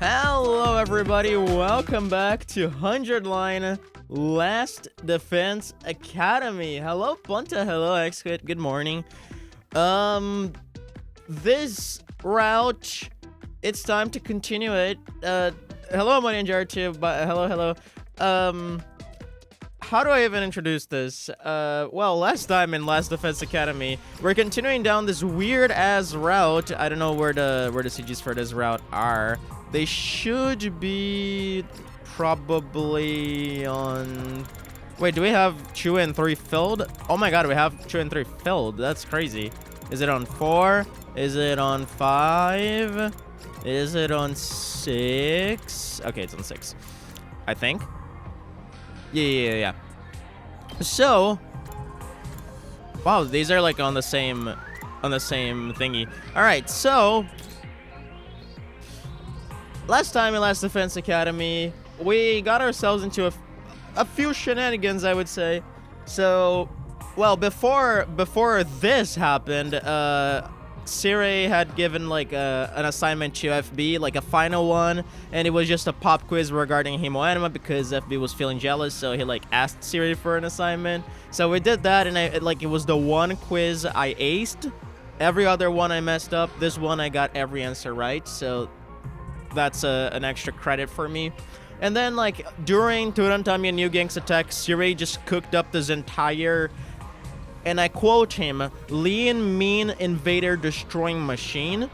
Hello everybody, welcome back to 100 Line Last Defense Academy. Hello Punta, hello Xquit, good morning. This route, it's time to continue it. Hello my ninja too, but hello. How do I even introduce this? Well, last time in Last Defense Academy, we're continuing down this weird-ass route. I don't know where the CGs for this route are. They should be probably on... Wait, do we have 2 and 3 filled? Oh my god, we have 2 and 3 filled. That's crazy. Is it on 4? Is it on 5? Is it on 6? Okay, it's on 6. I think. Yeah. So, wow, these are like on the same thingy. All right, so last time in Last Defense Academy, we got ourselves into a few shenanigans, I would say. So, well, before this happened, Siri had given like an assignment to FB, like a final one, and it was just a pop quiz regarding Hemoanima because FB was feeling jealous, so he like asked Siri for an assignment. So we did that, and it was the one quiz I aced. Every other one I messed up. This one I got every answer right, so that's an extra credit for me. And then like during Turantami and New Gang's attack, Siri just cooked up this entire, and I quote him, lean, mean, invader, destroying machine.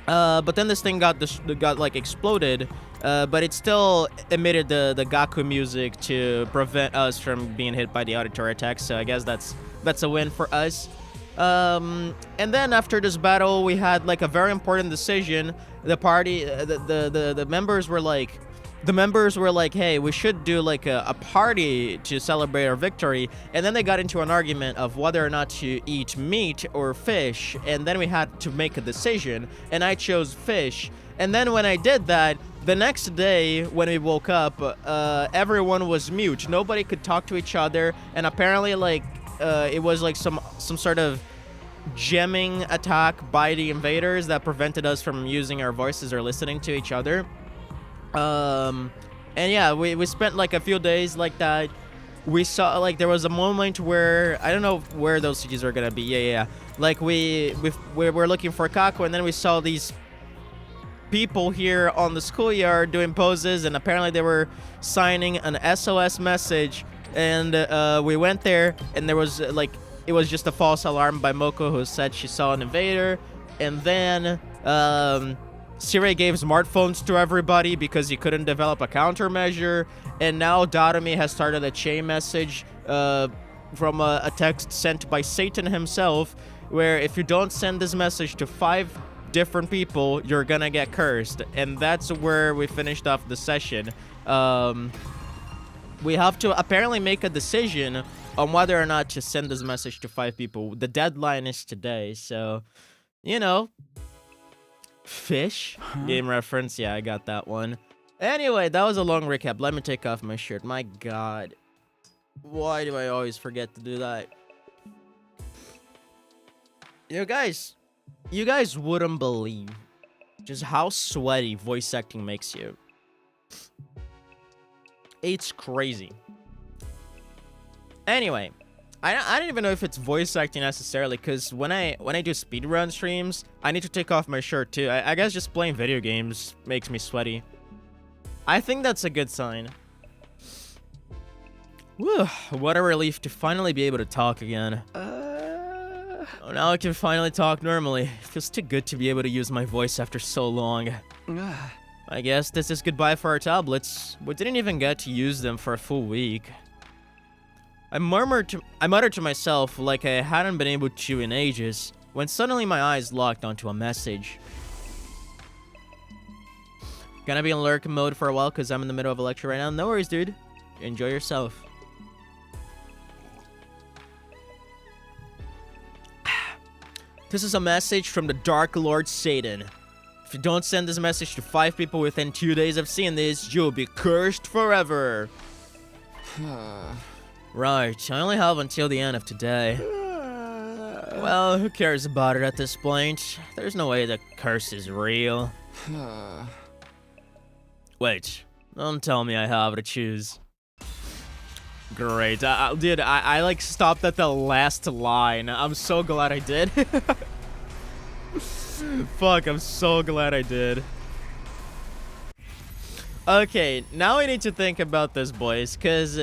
But then this thing got like exploded, but it still emitted the Gaku music to prevent us from being hit by the auditory attack. So I guess that's a win for us. And then after this battle, we had like a very important decision. The party, the members were like. The members were like, hey, we should do like a party to celebrate our victory. And then they got into an argument of whether or not to eat meat or fish. And then we had to make a decision. And I chose fish. And then when I did that, the next day when we woke up, everyone was mute. Nobody could talk to each other. And apparently like it was like some sort of jamming attack by the invaders that prevented us from using our voices or listening to each other. And yeah, we spent like a few days like that. We saw like there was a moment where I don't know where those CGs are gonna be. Yeah. Like we were looking for Kako, and then we saw these people here on the schoolyard doing poses, and apparently they were signing an SOS message. And we went there, and there was like it was just a false alarm by Moko, who said she saw an invader. And then Siri gave smartphones to everybody because he couldn't develop a countermeasure, and now Darumi has started a chain message from a text sent by Satan himself, where if you don't send this message to 5 different people, you're gonna get cursed. And that's where we finished off the session. We have to apparently make a decision on whether or not to send this message to 5 people. The deadline is today, so, you know. Fish? Game reference, yeah, I got that one. Anyway, that was a long recap. Let me take off my shirt. My god. Why do I always forget to do that? You guys wouldn't believe just how sweaty voice acting makes you. It's crazy. Anyway, I don't even know if it's voice acting necessarily, because when I do speedrun streams, I need to take off my shirt too. I guess just playing video games makes me sweaty. I think that's a good sign. Whew, what a relief to finally be able to talk again. Oh, now I can finally talk normally. It feels too good to be able to use my voice after so long. I guess this is goodbye for our tablets. We didn't even get to use them for a full week. I muttered to myself like I hadn't been able to in ages, when suddenly my eyes locked onto a message. Gonna be in lurk mode for a while because I'm in the middle of a lecture right now. No worries, dude. Enjoy yourself. This is a message from the Dark Lord Satan. If you don't send this message to 5 people within 2 days of seeing this, you'll be cursed forever. Right, I only have until the end of today. Well, who cares about it at this point? There's no way the curse is real. Wait, don't tell me I have to choose. Great. Dude, I like stopped at the last line. I'm so glad I did. Fuck, I'm so glad I did. Okay, now we need to think about this, boys, because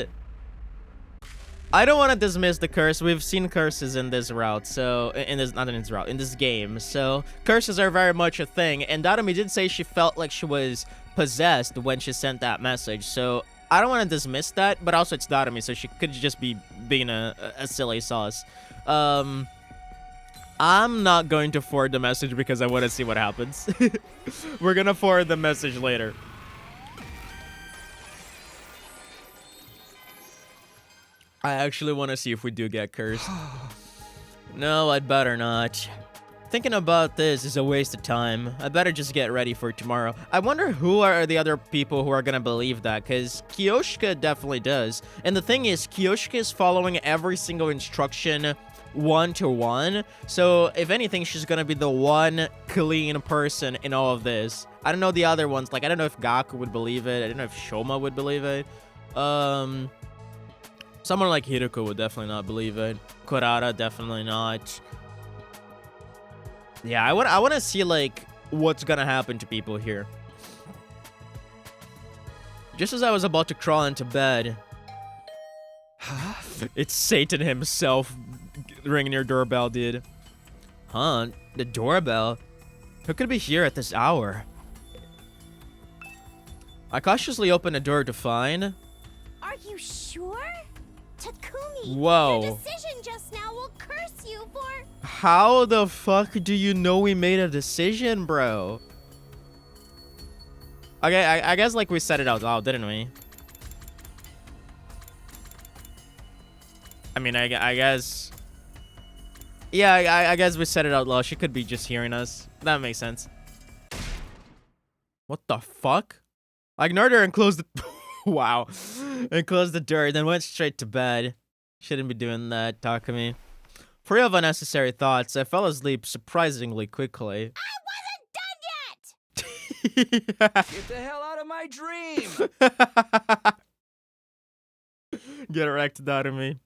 I don't want to dismiss the curse. We've seen curses in this route, so in this game. So curses are very much a thing, and Dadami did say she felt like she was possessed when she sent that message. So I don't want to dismiss that, but also it's Dadami, so she could just be being a silly sauce. I'm not going to forward the message because I want to see what happens. We're gonna forward the message later. I actually want to see if we do get cursed. No, I'd better not. Thinking about this is a waste of time. I better just get ready for tomorrow. I wonder who are the other people who are gonna believe that, because Kiyoshika definitely does. And the thing is, Kiyoshika is following every single instruction one-to-one. So if anything, she's gonna be the one clean person in all of this. I don't know the other ones. Like, I don't know if Gaku would believe it. I don't know if Shoma would believe it. Someone like Hiroko would definitely not believe it. Kurara, definitely not. Yeah, I want to see, like, what's gonna happen to people here. Just as I was about to crawl into bed, it's Satan himself ringing your doorbell, dude. Huh? The doorbell? Who could be here at this hour? I cautiously opened the door to find... Are you sure? Takumi, whoa. your decision just now will curse you for... How the fuck do you know we made a decision, bro? Okay, I guess, like, we said it out loud, didn't we? I mean, I guess... Yeah, I guess we said it out loud. She could be just hearing us. That makes sense. What the fuck? I ignored her and closed the... Wow. And closed the door, then went straight to bed. Shouldn't be doing that, Takumi. Free of unnecessary thoughts, I fell asleep surprisingly quickly. I wasn't done yet! Get the hell out of my dream! Get wrecked out of me.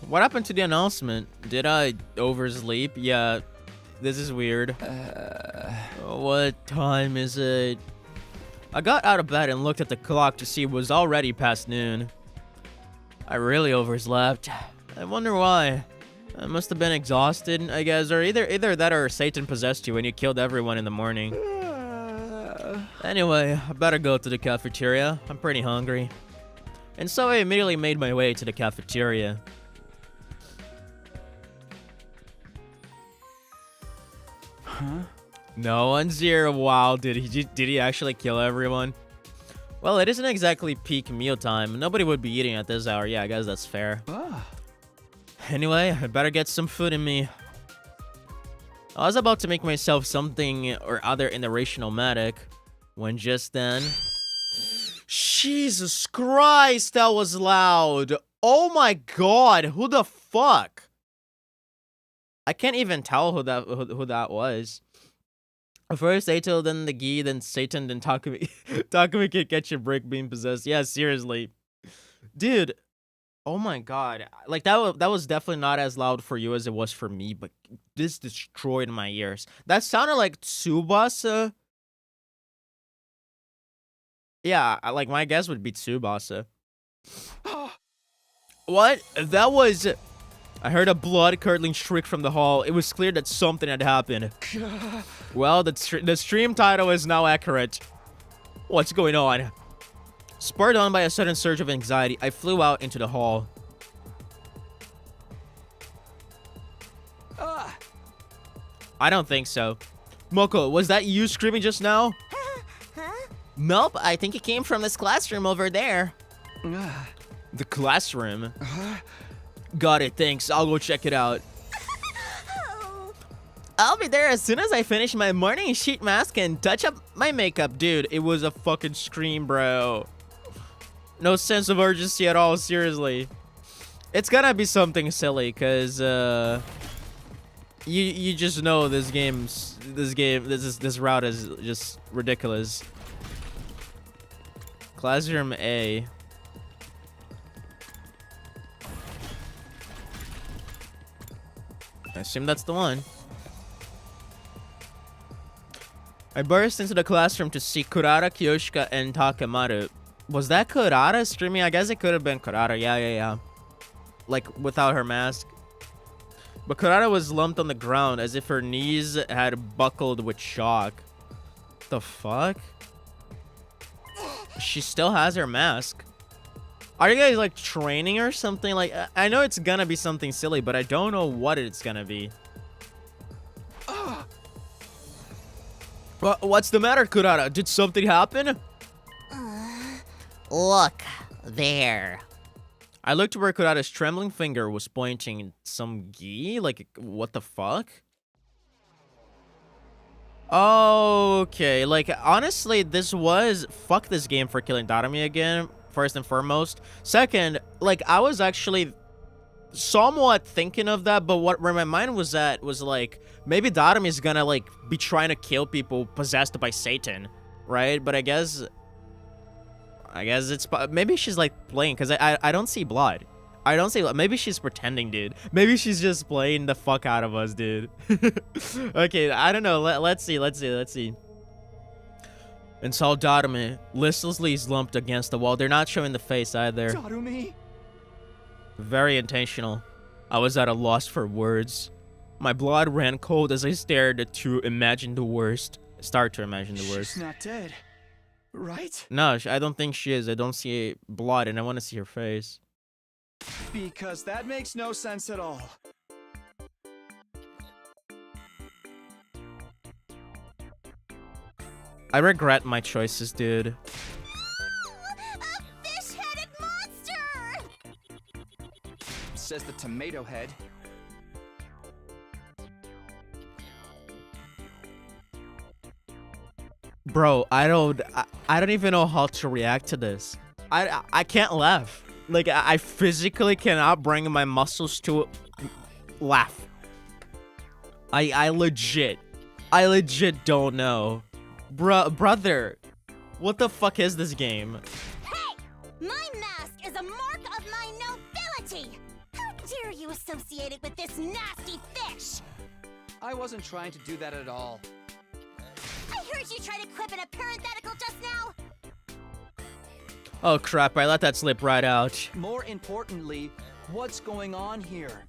What happened to the announcement? Did I oversleep? Yeah, this is weird. What time is it? I got out of bed and looked at the clock to see it was already past noon. I really overslept. I wonder why. I must have been exhausted, I guess, or either that or Satan possessed you when you killed everyone in the morning. Anyway, I better go to the cafeteria. I'm pretty hungry. And so I immediately made my way to the cafeteria. Huh? No one's here. Wow, did he actually kill everyone? Well, it isn't exactly peak mealtime. Nobody would be eating at this hour. Yeah, I guess that's fair. Anyway, I better get some food in me. I was about to make myself something or other in the rational-matic when just then... Jesus Christ, that was loud. Oh my god, who the fuck? I can't even tell who that was. First Sato, then the Gi, then Satan, then Takumi. Takumi can catch your break being possessed. Yeah, seriously. Dude, oh my god. Like, that was definitely not as loud for you as it was for me, but this destroyed my ears. That sounded like Tsubasa. Yeah, like, my guess would be Tsubasa. What? That was... I heard a blood-curdling shriek from the hall. It was clear that something had happened. Well, the stream title is now accurate. What's going on? Spurred on by a sudden surge of anxiety, I flew out into the hall. I don't think so. Moko, was that you screaming just now? Huh? Nope, I think it came from this classroom over there. The classroom? Got it, thanks. I'll go check it out. I'll be there as soon as I finish my morning sheet mask and touch up my makeup. Dude, it was a fucking scream, bro. No sense of urgency at all, seriously. It's gonna be something silly, cause you just know this route is just ridiculous. Classroom A. I assume that's the one. I burst into the classroom to see Kurara, Kyoshika, and Takemaru. Was that Kurara streaming? I guess it could have been Kurara. Yeah. Like, without her mask. But Kurara was lumped on the ground as if her knees had buckled with shock. The fuck? She still has her mask. Are you guys, like, training or something? Like, I know it's gonna be something silly, but I don't know what it's gonna be. What's the matter, Kurara? Did something happen? Look, there. I looked to where Kurara's trembling finger was pointing some gi. Like, what the fuck? Okay, like, honestly, this was... Fuck this game for killing Darami again, first and foremost. Second, like, I was actually somewhat thinking of that, but where my mind was at was, like, maybe Darami is gonna, like, be trying to kill people possessed by Satan, right? But I guess it's... Maybe she's, like, playing, because I don't see blood. I don't see... Maybe she's pretending, dude. Maybe she's just playing the fuck out of us, dude. Okay, I don't know. Let's see. And saw Darami listlessly slumped against the wall. They're not showing the face either. Darumi? Very intentional. I was at a loss for words. My blood ran cold as I stared to imagine the worst. Start to imagine the worst. She's not dead, right? No, I don't think she is. I don't see blood, and I want to see her face. Because that makes no sense at all. I regret my choices, dude. A fish-headed monster! Says the tomato head. Bro, I don't even know how to react to this. I can't laugh. Like, I physically cannot bring my muscles to laugh. I legit don't know. Brother, what the fuck is this game? Hey! My mask is a mark of my nobility! How dare you associate it with this nasty fish? I wasn't trying to do that at all. I heard you try to quip in a parenthetical just now! Oh crap, I let that slip right out. More importantly, what's going on here?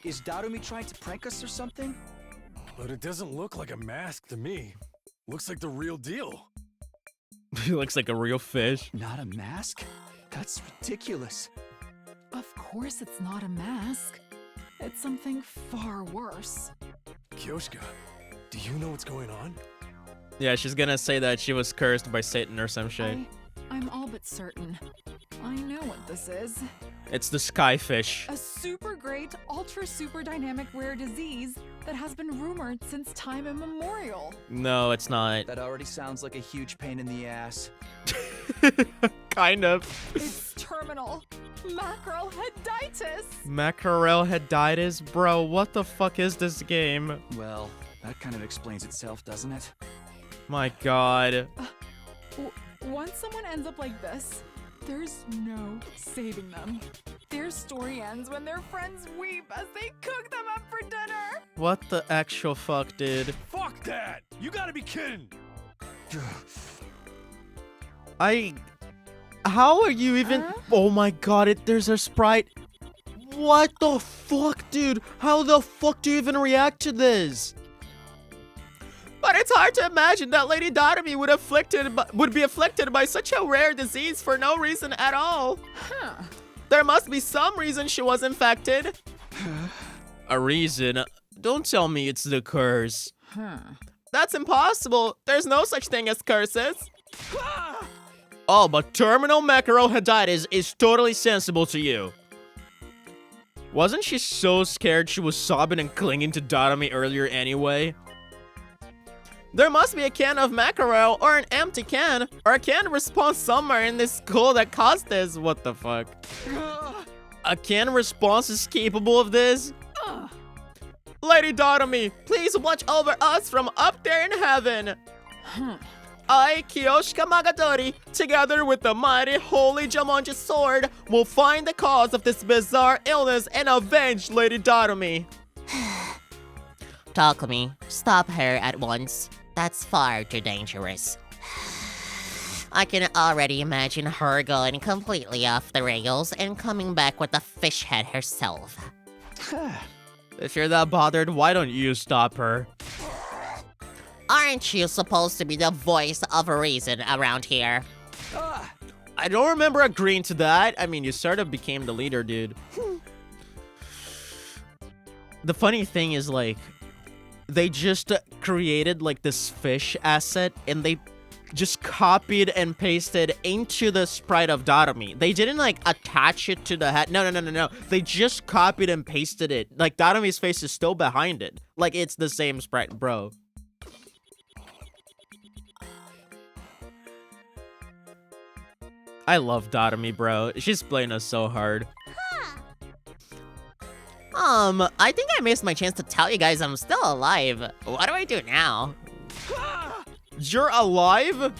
Is Darumi trying to prank us or something? But it doesn't look like a mask to me. Looks like the real deal. He looks like a real fish. Not a mask? That's ridiculous. Of course it's not a mask. It's something far worse. Kyoshika, do you know what's going on? Yeah, she's gonna say that she was cursed by Satan or some shit. I'm all but certain. I know what this is. It's the skyfish. A super great, ultra super dynamic rare disease that has been rumored since time immemorial. No, it's not. That already sounds like a huge pain in the ass. Kind of. It's terminal. Macroheditis. Macroheditis? Bro, what the fuck is this game? Well, that kind of explains itself, doesn't it? My god. Once someone ends up like this, there's no saving them. Their story ends when their friends weep as they cook them up for dinner. What the actual fuck, dude? Fuck that! You gotta be kidding! How are you even... Huh? Oh my god, there's a sprite. What the fuck, dude? How the fuck do you even react to this? But it's hard to imagine that Lady Darami would be afflicted by such a rare disease for no reason at all. Huh. There must be some reason she was infected. A reason? Don't tell me it's the curse. Huh. That's impossible. There's no such thing as curses. Oh, but terminal macroheditis is totally sensible to you. Wasn't she so scared she was sobbing and clinging to Darami earlier anyway? There must be a can of mackerel or an empty can, or a canned response somewhere in this school that caused this. What the fuck? A canned response is capable of this? Ugh. Lady Dotomi, please watch over us from up there in heaven. Hmm. I, Kiyoshika Magadori, together with the mighty Holy Jamonji sword, will find the cause of this bizarre illness and avenge Lady Dotomi. Takumi, stop her at once. That's far too dangerous. I can already imagine her going completely off the rails and coming back with a fish head herself. If you're that bothered, why don't you stop her? Aren't you supposed to be the voice of reason around here? I don't remember agreeing to that. I mean, you sort of became the leader, dude. The funny thing is, like, they just created, like, this fish asset, and they just copied and pasted into the sprite of Dotomi. They didn't, like, attach it to the head. No. They just copied and pasted it. Like, Dotomi's face is still behind it. Like, it's the same sprite, bro. I love Dotomi, bro. She's playing us so hard. I think I missed my chance to tell you guys I'm still alive. What do I do now? You're alive?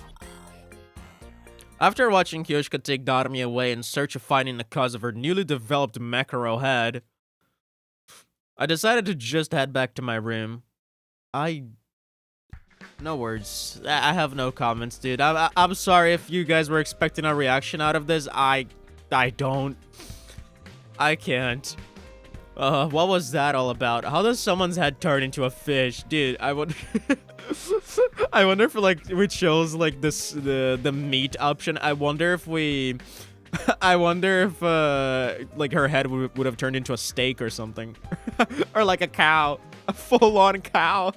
After watching Kiyoshika take Dotomi away in search of finding the cause of her newly developed macro head, I decided to just head back to my room. No words. I have no comments, dude. I'm sorry if you guys were expecting a reaction out of this. I don't. I can't. What was that all about? How does someone's head turn into a fish? Dude, I would... I wonder if, like, we chose, like, the meat option. I wonder if we... I wonder if, like, her head would have turned into a steak or something. Or, like, a cow. A full-on cow.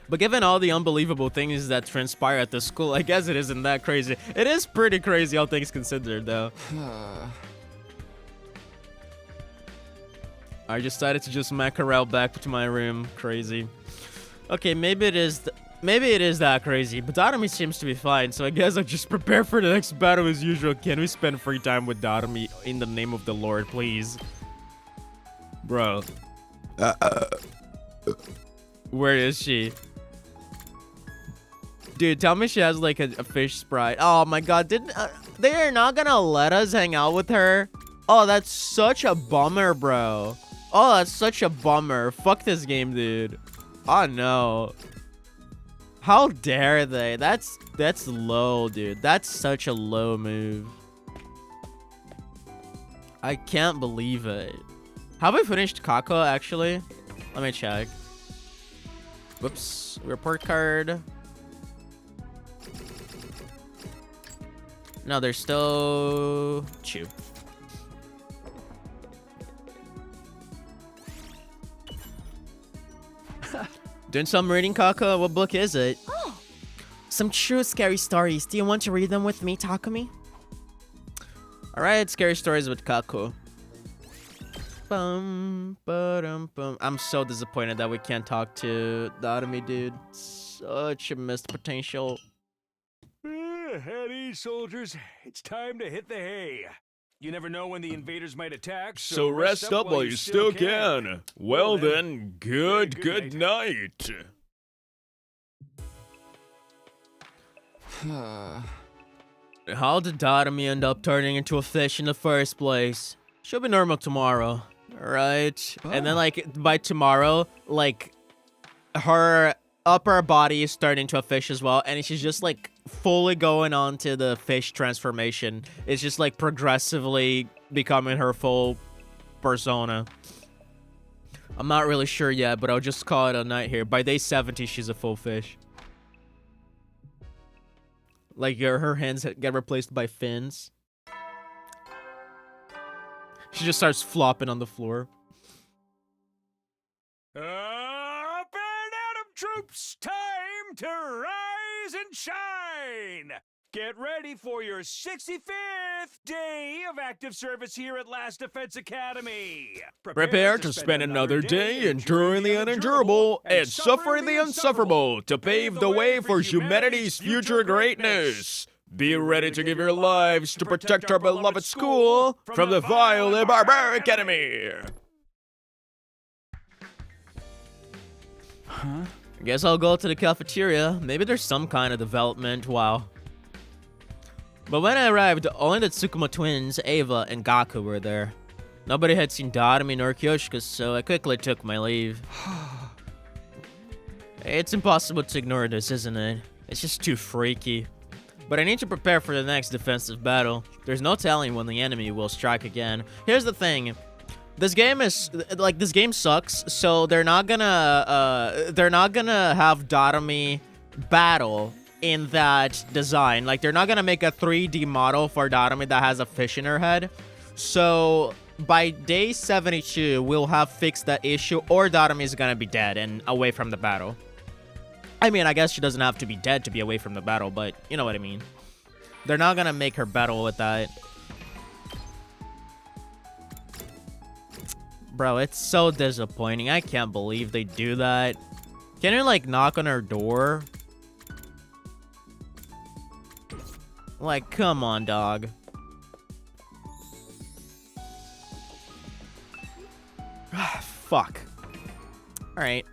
But given all the unbelievable things that transpire at the school, I guess it isn't that crazy. It is pretty crazy, all things considered, though. I decided to just mackerel back to my room. Crazy. Okay, maybe it is that crazy, but Dotomi seems to be fine, so I guess I'll just prepare for the next battle as usual. Can we spend free time with Dotomi in the name of the Lord, please? Bro. Where is she? Dude, tell me she has, like, a fish sprite. Oh my god, they are not gonna let us hang out with her? Oh, that's such a bummer, bro. Oh, that's such a bummer. Fuck this game, dude. Oh no. How dare they? That's low, dude. That's such a low move. I can't believe it. Have we finished Kako, actually? Let me check. Whoops. Report card. No, there's still... Chew. Doing some reading, Kaka? What book is it? Oh. Some true scary stories. Do you want to read them with me, Takumi? Alright, scary stories with Kaku. Bum, ba-dum, bum. I'm so disappointed that we can't talk to Dotomi, dude. Such a missed potential. At ease, soldiers. It's time to hit the hay. You never know when the invaders might attack, So rest up while you still can. Well then, good night. How did Dotomi end up turning into a fish in the first place? She'll be normal tomorrow, right? And then, like, by tomorrow, like, her upper body is turning into a fish as well, and she's just, like, fully going on to the fish transformation. It's just, like, progressively becoming her full persona. I'm not really sure yet, but I'll just call it a night here. By day 70, she's a full fish. Like, her hands get replaced by fins. She just starts flopping on the floor. Up and Atom troops, time to rise and shine! Get ready for your 65th day of active service here at Last Defense Academy. Prepare to spend another day enduring the unendurable and suffering the unsufferable to pave the way for humanity's future greatness. Be ready to give your lives to protect our beloved school from the vile and barbaric enemy. Huh? I guess I'll go to the cafeteria. Maybe there's some kind of development. Wow. But when I arrived, only the Tsukuma twins, Ava, and Gaku were there. Nobody had seen Darumi nor Kyoshika, so I quickly took my leave. It's impossible to ignore this, isn't it? It's just too freaky. But I need to prepare for the next defensive battle. There's no telling when the enemy will strike again. Here's the thing. This game sucks, so they're not gonna have Darumi battle in that design. Like, they're not gonna make a 3D model for Darumi that has a fish in her head. So by day 72, we'll have fixed that issue, or Darumi is gonna be dead and away from the battle. I mean, I guess she doesn't have to be dead to be away from the battle, but you know what I mean. They're not gonna make her battle with that. Bro, it's so disappointing. I can't believe they do that. Can you, like, knock on her door? Like, come on, dog. Fuck. Alright.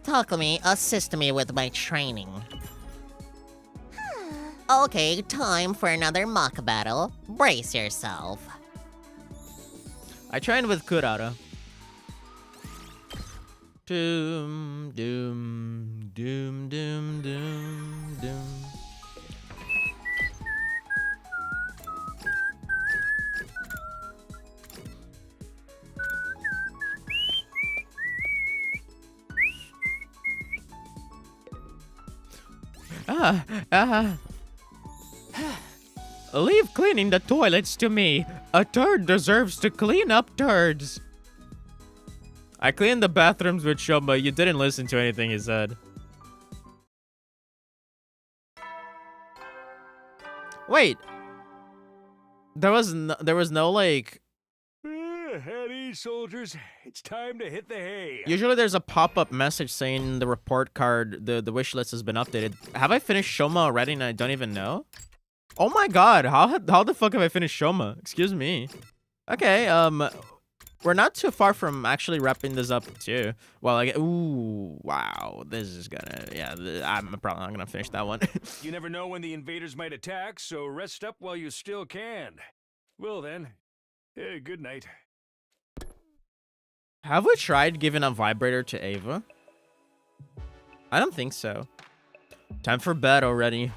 Takumi, assist me with my training. Okay, time for another mock battle. Brace yourself. I trained with Kurata. Doom, doom, doom, doom, doom, doom. Leave cleaning the toilets to me. A turd deserves to clean up turds. I cleaned the bathrooms with Shoma. You didn't listen to anything he said. Wait. There was no like. Howdy, soldiers. It's time to hit the hay. Usually there's a pop-up message saying the report card, the wish list has been updated. Have I finished Shoma already and I don't even know? Oh my god, how the fuck have I finished Shoma? Excuse me. Okay, we're not too far from actually wrapping this up too. Well, like, ooh, wow, this is gonna, yeah, I'm probably not gonna finish that one. You never know when the invaders might attack, so rest up while you still can. Well then, good night. Have we tried giving a vibrator to Ava? I don't think so. Time for bed already.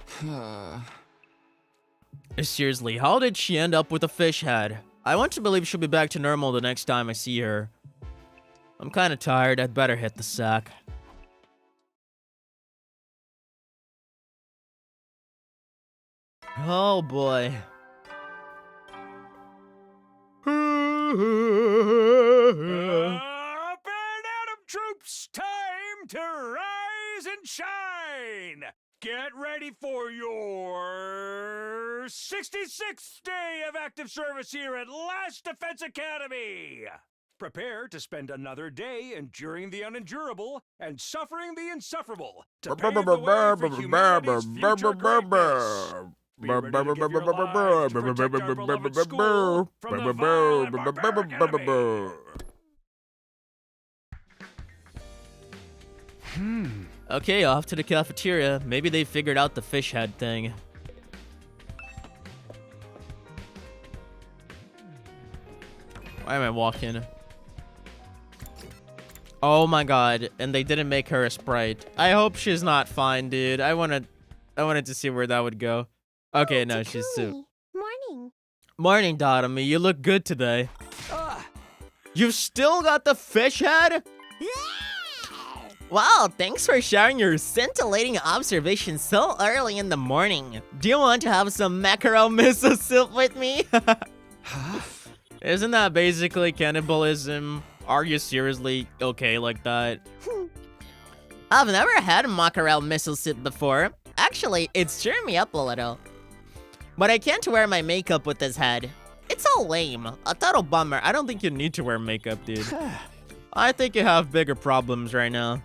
Seriously, how did she end up with a fish head? I want to believe she'll be back to normal the next time I see her. I'm kinda tired, I'd better hit the sack. Oh boy. Up and Adam troops, time to rise and shine! Get ready for your 66th day of active service here at Last Defense Academy! Prepare to spend another day enduring the unendurable and suffering the insufferable to pave the way for humanity's future greatness. Be ready to give your lives to protect our beloved school from the vile and barbaric enemy. Okay, off to the cafeteria. Maybe they figured out the fish head thing. Why am I walking? Oh my god, and they didn't make her a sprite. I hope she's not fine, dude. I wanted to see where that would go. Okay, no, she's soup. Morning. Morning, Darumi. You look good today. Ah! You've still got the fish head? Wow, thanks for sharing your scintillating observations so early in the morning. Do you want to have some mackerel miso soup with me? Isn't that basically cannibalism? Are you seriously okay like that? I've never had a mackerel missile suit before. Actually, it's cheering me up a little. But I can't wear my makeup with this head. It's all lame. A total bummer. I don't think you need to wear makeup, dude. I think you have bigger problems right now.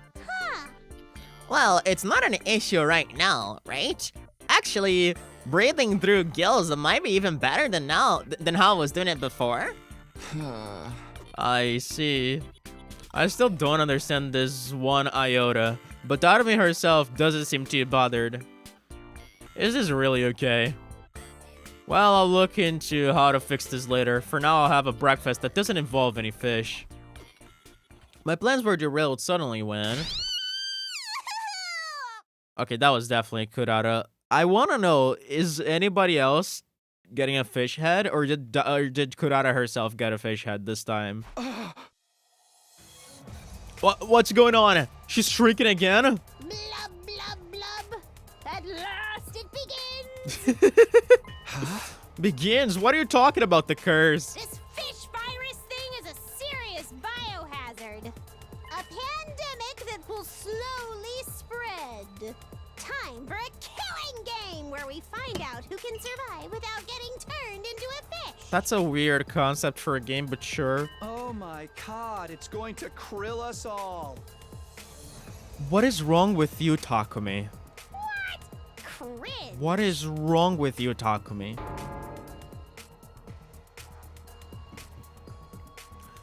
Well, it's not an issue right now, right? Actually, breathing through gills might be even better than how I was doing it before. I see. I still don't understand this one iota, but Darumi herself doesn't seem too bothered. Is this really okay? Well, I'll look into how to fix this later. For now, I'll have a breakfast that doesn't involve any fish. My plans were derailed suddenly when... Okay, that was definitely Kurata. I want to know, is anybody else getting a fish head, or did Kurata herself get a fish head this time? What's going on? She's shrieking again? Blub, blub, blub. At last it begins. Begins? What are you talking about, the curse? This fish virus thing is a serious biohazard. A pandemic that will slowly spread. Time for a killing game where we find out who can survive without getting turned into a fish. That's a weird concept for a game, but sure. Oh my god, it's going to krill us all. What is wrong with you, Takumi? What? Cringe. What is wrong with you, Takumi?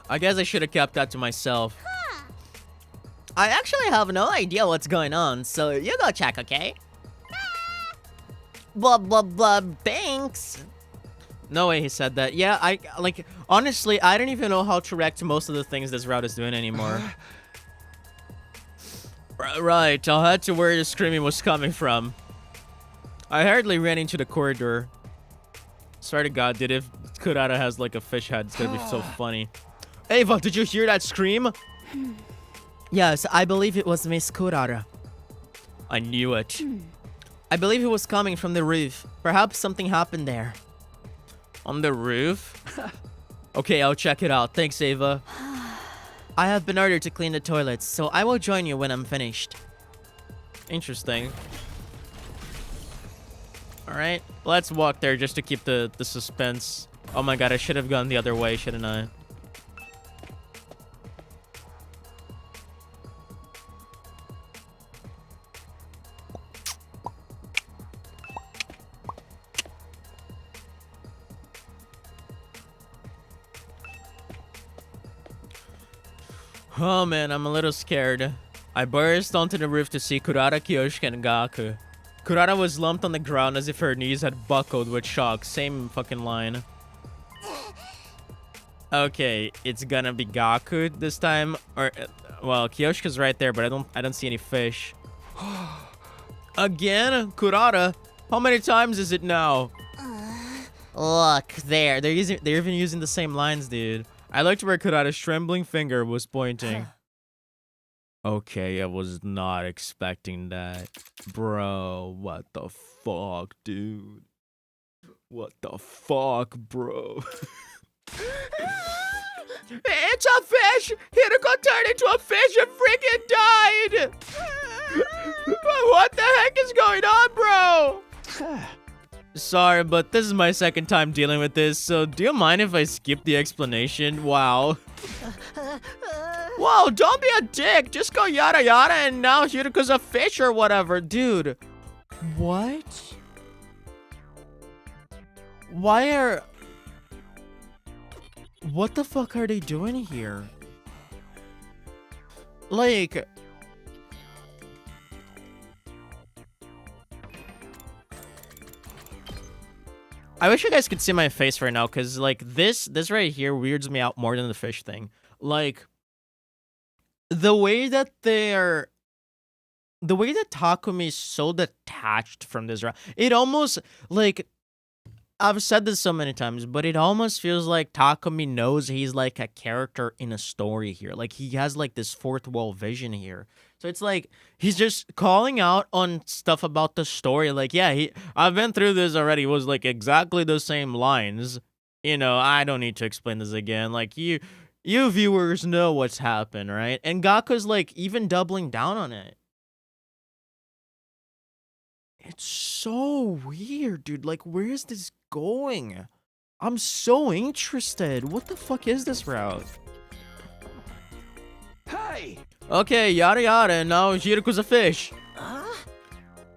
I guess I should have kept that to myself. I actually have no idea what's going on, so you go check, okay? Blub, blub, blub, thanks. No way he said that. Yeah, honestly, I don't even know how to react to most of the things this route is doing anymore. Right, I'll head to where the screaming was coming from. I hurriedly ran into the corridor. Swear to God, dude, if Kurata has like a fish head, it's gonna be so funny. Ava, did you hear that scream? Yes, I believe it was Miss Kurata. I knew it. I believe it was coming from the roof. Perhaps something happened there. On the roof? Okay, I'll check it out. Thanks, Ava. I have been ordered to clean the toilets, so I will join you when I'm finished. Interesting. Alright, let's walk there just to keep the suspense. Oh my god, I should have gone the other way, shouldn't I? Oh man, I'm a little scared. I burst onto the roof to see Kurata, Kyoshika, and Gaku. Kurata was lumped on the ground as if her knees had buckled with shock. Same fucking line. Okay, it's gonna be Gaku this time. Or, well, Kyoshika's right there, but I don't see any fish. Again? Kurata? How many times is it now? Look, there. They're even using the same lines, dude. I liked where Kurata's trembling finger was pointing. Okay, I was not expecting that. Bro, what the fuck, dude? What the fuck, bro? It's a fish! Hiroko turned into a fish and freaking died! What the heck is going on, bro? Sorry, but this is my second time dealing with this, so do you mind if I skip the explanation? Wow. Whoa, don't be a dick. Just go yada yada and now Hiriko's a fish or whatever. Dude. What? What the fuck are they doing here? Like... I wish you guys could see my face right now, because, like, this right here weirds me out more than the fish thing. Like, the way that Takumi is so detached from this route, it almost, like, I've said this so many times, but it almost feels like Takumi knows he's, like, a character in a story here. Like, he has, like, this fourth wall vision here. So it's like, he's just calling out on stuff about the story. Like, yeah, I've been through this already. It was, like, exactly the same lines. You know, I don't need to explain this again. Like, you viewers know what's happened, right? And Gaku's, like, even doubling down on it. It's so weird, dude. Like, where is this going? I'm so interested. What the fuck is this route? Hey! Okay, yada yada, and now Hiriko's a fish.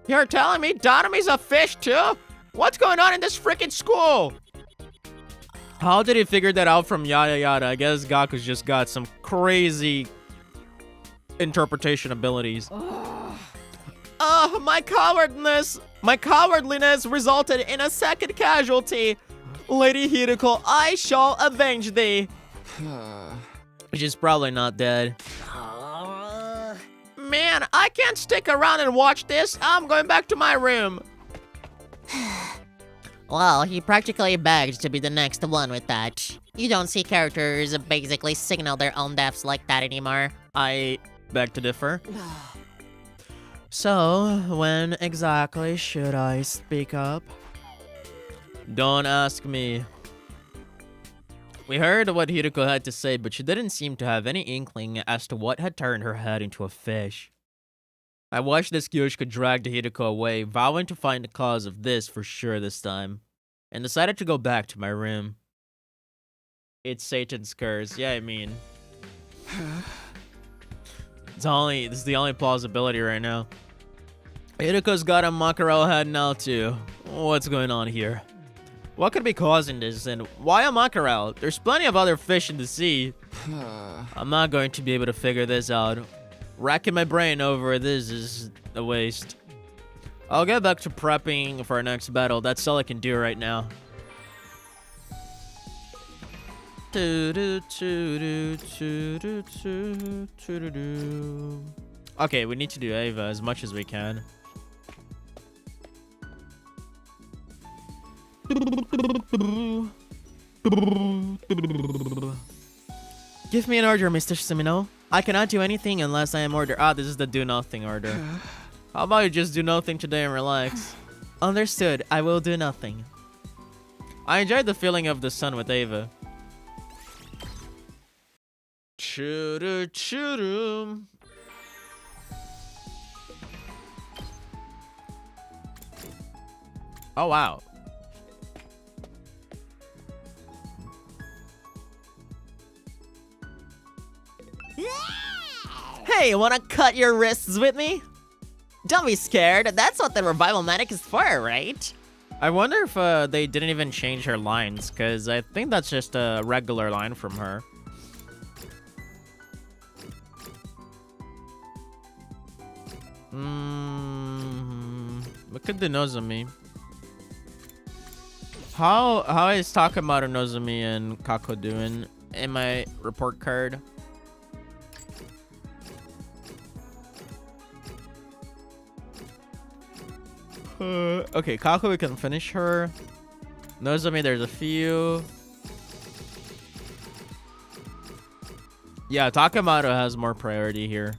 You're telling me Darumi's a fish too? What's going on in this freaking school? How did he figure that out from yada yada? I guess Gaku's just got some crazy interpretation abilities. My cowardliness resulted in a second casualty. Lady Hiriko, I shall avenge thee. She's probably not dead. Man, I can't stick around and watch this. I'm going back to my room. Well, he practically begged to be the next one with that. You don't see characters basically signal their own deaths like that anymore. I beg to differ. So, when exactly should I speak up? Don't ask me. We heard what Hiriko had to say, but she didn't seem to have any inkling as to what had turned her head into a fish. I watched this Kyoshiko drag Hiriko away, vowing to find the cause of this for sure this time, and decided to go back to my room. It's Satan's curse. Yeah, I mean... This is the only plausibility right now. Hiriko's got a Makarel head now too. What's going on here? What could be causing this, and why a Makarel? There's plenty of other fish in the sea. I'm not going to be able to figure this out. Racking my brain over this is a waste. I'll get back to prepping for our next battle. That's all I can do right now. Okay, we need to do Ava as much as we can. Give me an order, Mr. Sumino. I cannot do anything unless I am ordered. Ah, this is the do nothing order. How about you just do nothing today and relax? Understood. I will do nothing. I enjoyed the feeling of the sun with Ava. Choo-doo, choo-doo. Oh, wow. Hey, wanna cut your wrists with me? Don't be scared. That's what the revival medic is for, right? I wonder if they didn't even change her lines, because I think that's just a regular line from her. Look at the Nozomi. How is Takamaru, Nozomi, and Kako doing in my report card? Okay, Kako, we can finish her. Nozomi, there's a few. Yeah, Takamaru has more priority here.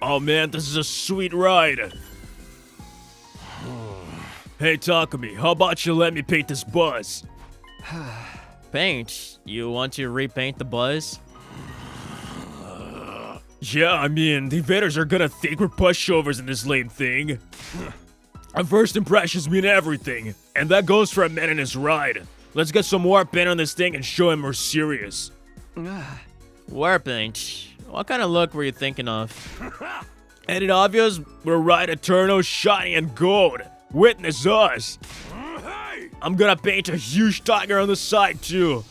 Oh man, this is a sweet ride. Hey Takumi, how about you let me paint this bus? Paint? You want to repaint the buzz? Yeah, I mean, the invaders are gonna think we're pushovers in this lame thing. Our first impressions mean everything, and that goes for a man in his ride. Let's get some war paint on this thing and show him we're serious. War paint? What kind of look were you thinking of? Ain't it obvious? We're ride eternal, shiny, and gold. Witness us. I'm gonna paint a huge tiger on the side too.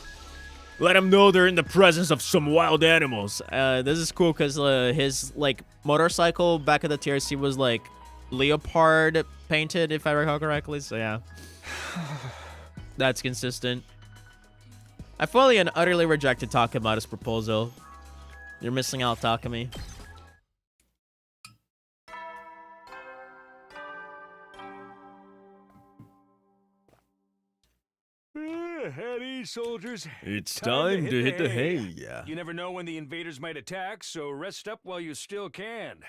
Let them know they're in the presence of some wild animals. This is cool because his like motorcycle back at the TRC was like leopard painted, if I recall correctly. So yeah, that's consistent. I fully and utterly rejected Takamaru's proposal. You're missing out, Takumi. At ease, soldiers. It's time to hit the hay. Yeah. You never know when the invaders might attack, so rest up while you still can.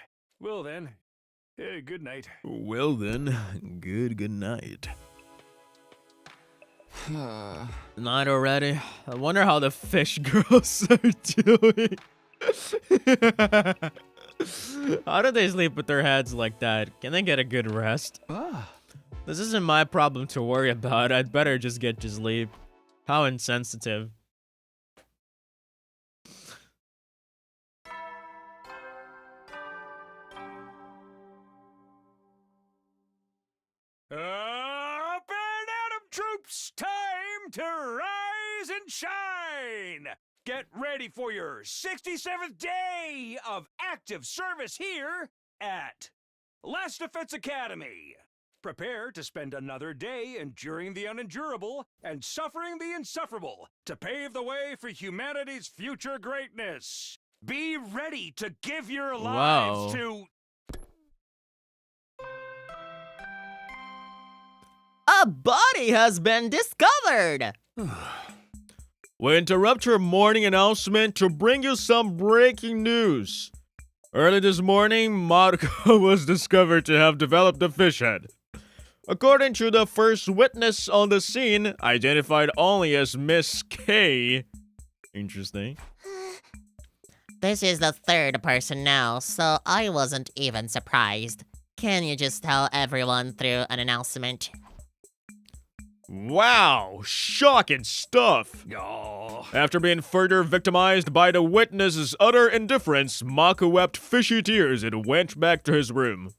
Well then, good night. Well then, good night. Night already. I wonder how the fish girls are doing. How do they sleep with their heads like that? Can they get a good rest? This isn't my problem to worry about. I'd better just get to sleep. How insensitive. Up and Atom troops, time to rise and shine! Get ready for your 67th day of active service here at Last Defense Academy. Prepare to spend another day enduring the unendurable and suffering the insufferable to pave the way for humanity's future greatness. Be ready to give your lives to... A body has been discovered! We interrupt your morning announcement to bring you some breaking news. Early this morning, Marco was discovered to have developed a fish head. According to the first witness on the scene, identified only as Miss K. Interesting. This is the third person now, so I wasn't even surprised. Can you just tell everyone through an announcement? Wow, shocking stuff. Oh. After being further victimized by the witness's utter indifference, Mako wept fishy tears and went back to his room.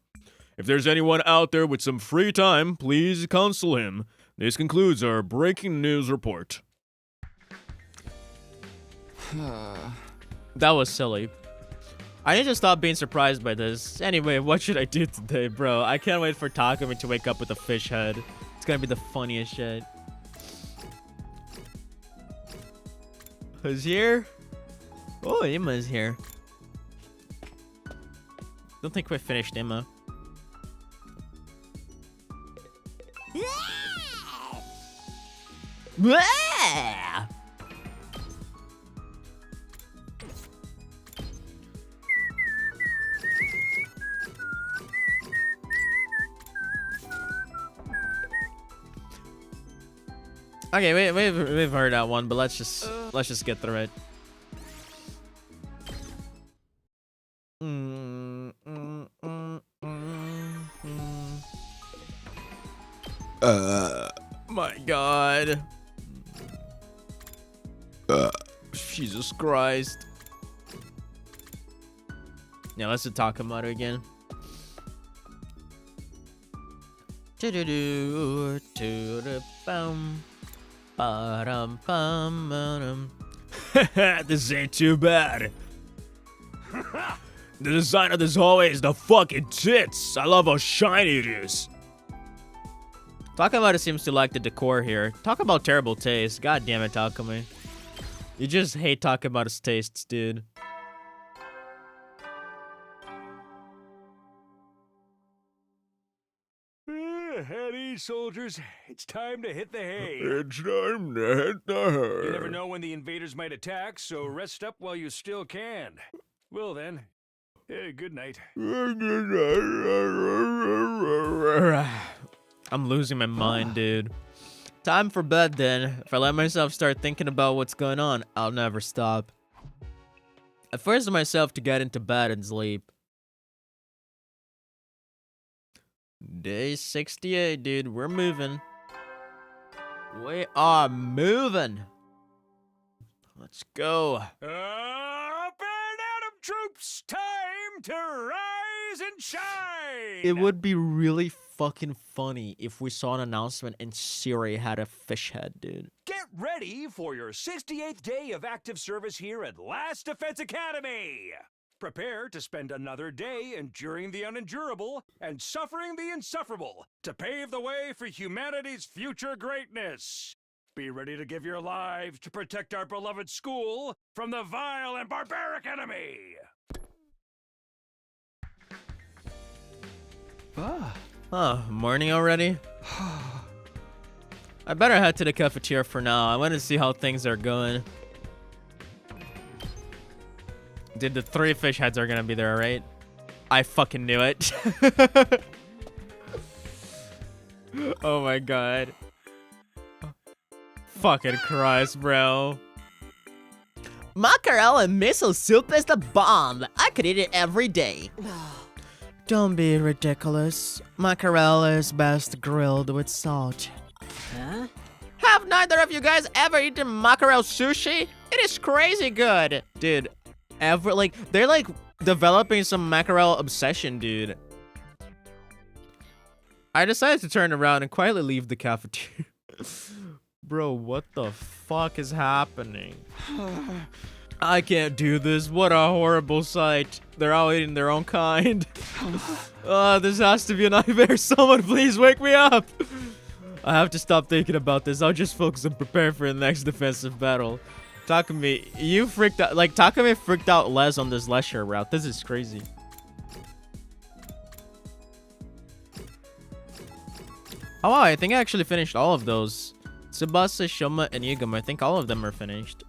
If there's anyone out there with some free time, please counsel him. This concludes our breaking news report. That was silly. I need to stop being surprised by this. Anyway, what should I do today, bro? I can't wait for Takumi to wake up with a fish head. It's gonna be the funniest shit. Who's here? Oh, Emma's here. Don't think we finished Emma. Yeah! Okay, we've heard that one, but let's just get through it. My God. Jesus Christ. Yeah, let's talk about it again. Bum. This ain't too bad. The design of this hallway is the fucking tits. I love how shiny it is. Takamata seems to like the decor here. Talk about terrible taste. God damn it, Takumi. You just hate talking about his tastes, dude. At ease, soldiers. It's time to hit the hay. It's time to hit the hay. You never know when the invaders might attack, so rest up while you still can. Well then, good night. I'm losing my mind, dude. Time for bed then. If I let myself start thinking about what's going on, I'll never stop. I forced myself to get into bed and sleep. Day 68, dude. We're moving. We are moving. Let's go. Up and Atom troops, time to rise and shine! It would be really fucking funny if we saw an announcement and Siri had a fish head, dude. Get ready for your 68th day of active service here at Last Defense Academy! Prepare to spend another day enduring the unendurable and suffering the insufferable to pave the way for humanity's future greatness. Be ready to give your lives to protect our beloved school from the vile and barbaric enemy! Morning already? I better head to the cafeteria for now. I want to see how things are going. Dude, the 3 fish heads are gonna be there, right? I fucking knew it. Oh my God. Fucking Christ, bro. Mackerel and miso soup is the bomb. I could eat it every day. Don't be ridiculous. Mackerel is best grilled with salt. Huh? Have neither of you guys ever eaten mackerel sushi? It is crazy good. Dude, they're like developing some mackerel obsession, dude. I decided to turn around and quietly leave the cafeteria. Bro, what the fuck is happening? I can't do this. What a horrible sight. They're all eating their own kind. This has to be a nightmare. Someone please wake me up. I have to stop thinking about this. I'll just focus and prepare for the next defensive battle. Takumi, you freaked out. Like, Takumi freaked out less on this leisure route. This is crazy. Oh, wow, I think I actually finished all of those. Tsubasa, Shoma, and Yugamo. I think all of them are finished.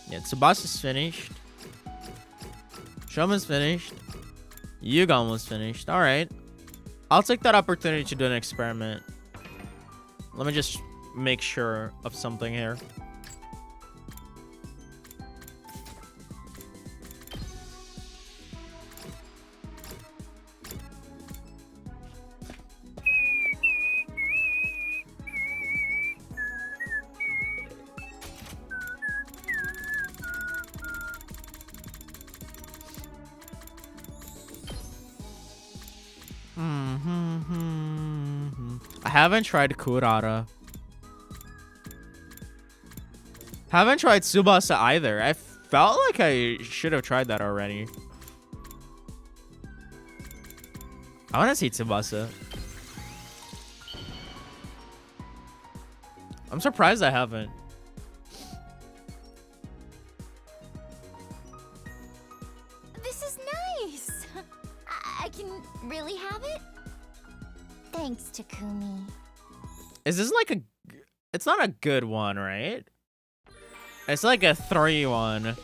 Yeah, Tsubasa's finished. Shoma's finished. Yugamo's finished. Alright. I'll take that opportunity to do an experiment. Let me just make sure of something here. I haven't tried Kurara. Haven't tried Tsubasa either. I felt like I should have tried that already. I want to see Tsubasa. I'm surprised I haven't. This is nice. I can really have it? Thanks, Takumi. Is this like a... It's not a good one, right? It's like a 3-1.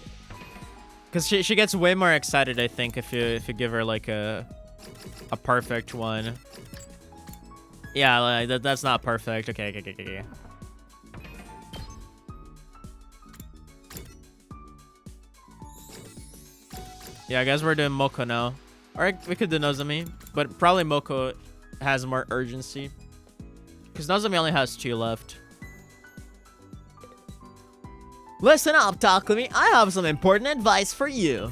Because she gets way more excited, I think, if you give her like a perfect one. Yeah, like, that's not perfect. Okay. Yeah, I guess we're doing Moko now. Or we could do Nozomi, but probably Moko has more urgency. Because Nozomi only has 2 left. Listen up, Takumi. I have some important advice for you.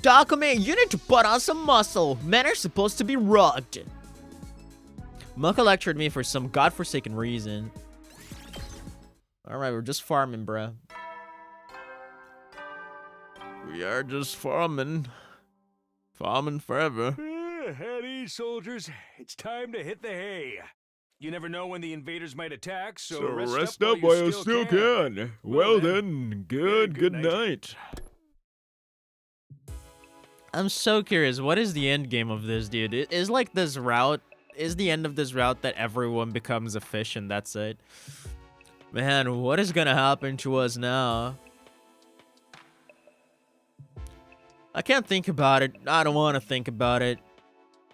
Takumi, you need to put on some muscle. Men are supposed to be rugged. Moko lectured me for some godforsaken reason. Alright, we're just farming, bruh. We are just farming. Farming forever. At ease, soldiers. It's time to hit the hay. You never know when the invaders might attack, so rest up while you still can. Well then, good night. I'm so curious, what is the end game of this, dude? Is like this route, is the end of this route that everyone becomes a fish and that's it? Man, what is gonna happen to us now? I can't think about it. I don't want to think about it.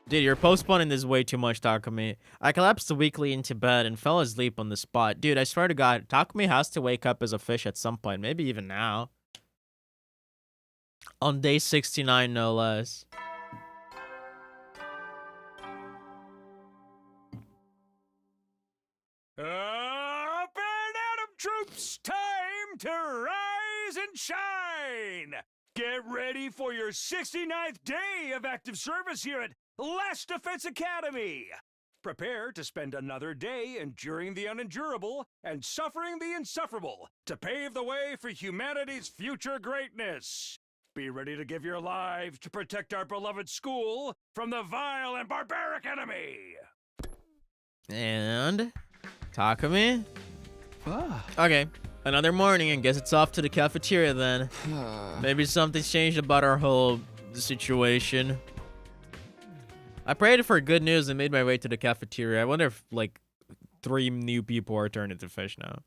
Dude, you're postponing this way too much, Takumi. I collapsed weakly into bed and fell asleep on the spot. Dude, I swear to God, Takumi has to wake up as a fish at some point. Maybe even now. On day 69, no less. Up and at 'em, troops! Time to rise and shine! Get ready for your 69th day of active service here at Last Defense Academy! Prepare to spend another day enduring the unendurable and suffering the insufferable to pave the way for humanity's future greatness. Be ready to give your lives to protect our beloved school from the vile and barbaric enemy! And... Takumi? Okay. Another morning, and guess it's off to the cafeteria then. Maybe something's changed about our whole situation. I prayed for good news and made my way to the cafeteria. I wonder if, like, 3 new people are turned into fish now.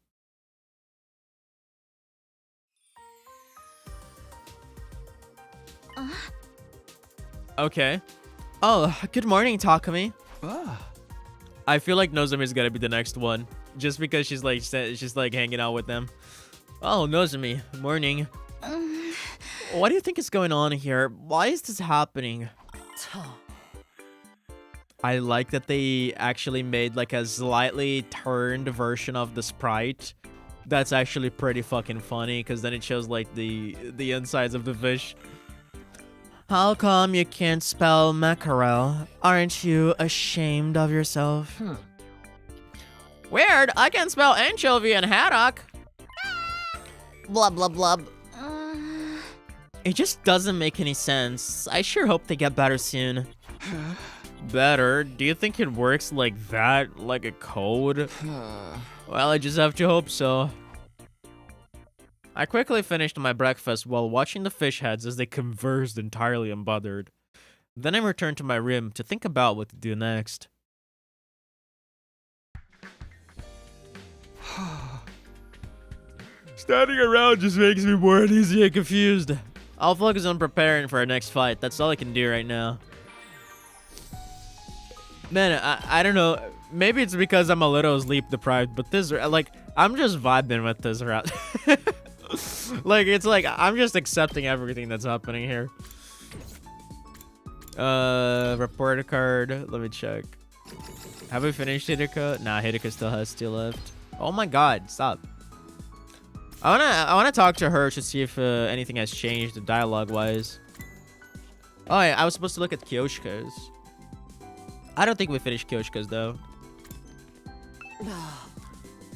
Okay. Oh, good morning, Takumi. I feel like Nozomi's gonna be the next one, just because she's like hanging out with them. Oh, Nozomi, morning. What do you think is going on here? Why is this happening? I like that they actually made like a slightly turned version of the sprite. That's actually pretty fucking funny, because then it shows like the insides of the fish. How come you can't spell mackerel? Aren't you ashamed of yourself? Weird, I can spell anchovy and haddock. Blub, blub, blub. It just doesn't make any sense. I sure hope they get better soon. Better? Do you think it works like that? Like a code? Well, I just have to hope so. I quickly finished my breakfast while watching the fish heads as they conversed entirely unbothered. Then I returned to my room to think about what to do next. Standing around just makes me more uneasy and confused. I'll focus on preparing for our next fight. That's all I can do right now. Man, I don't know. Maybe it's because I'm a little sleep deprived, but this, like, I'm just vibing with this route. Like, it's like, I'm just accepting everything that's happening here. Report a card. Let me check. Have we finished Hideka? Nah, Hideka still has steel left. Oh my god, stop. I wanna talk to her to see if anything has changed dialogue-wise. Oh, yeah, I was supposed to look at Kyoshika's. I don't think we finished Kyoshika's, though.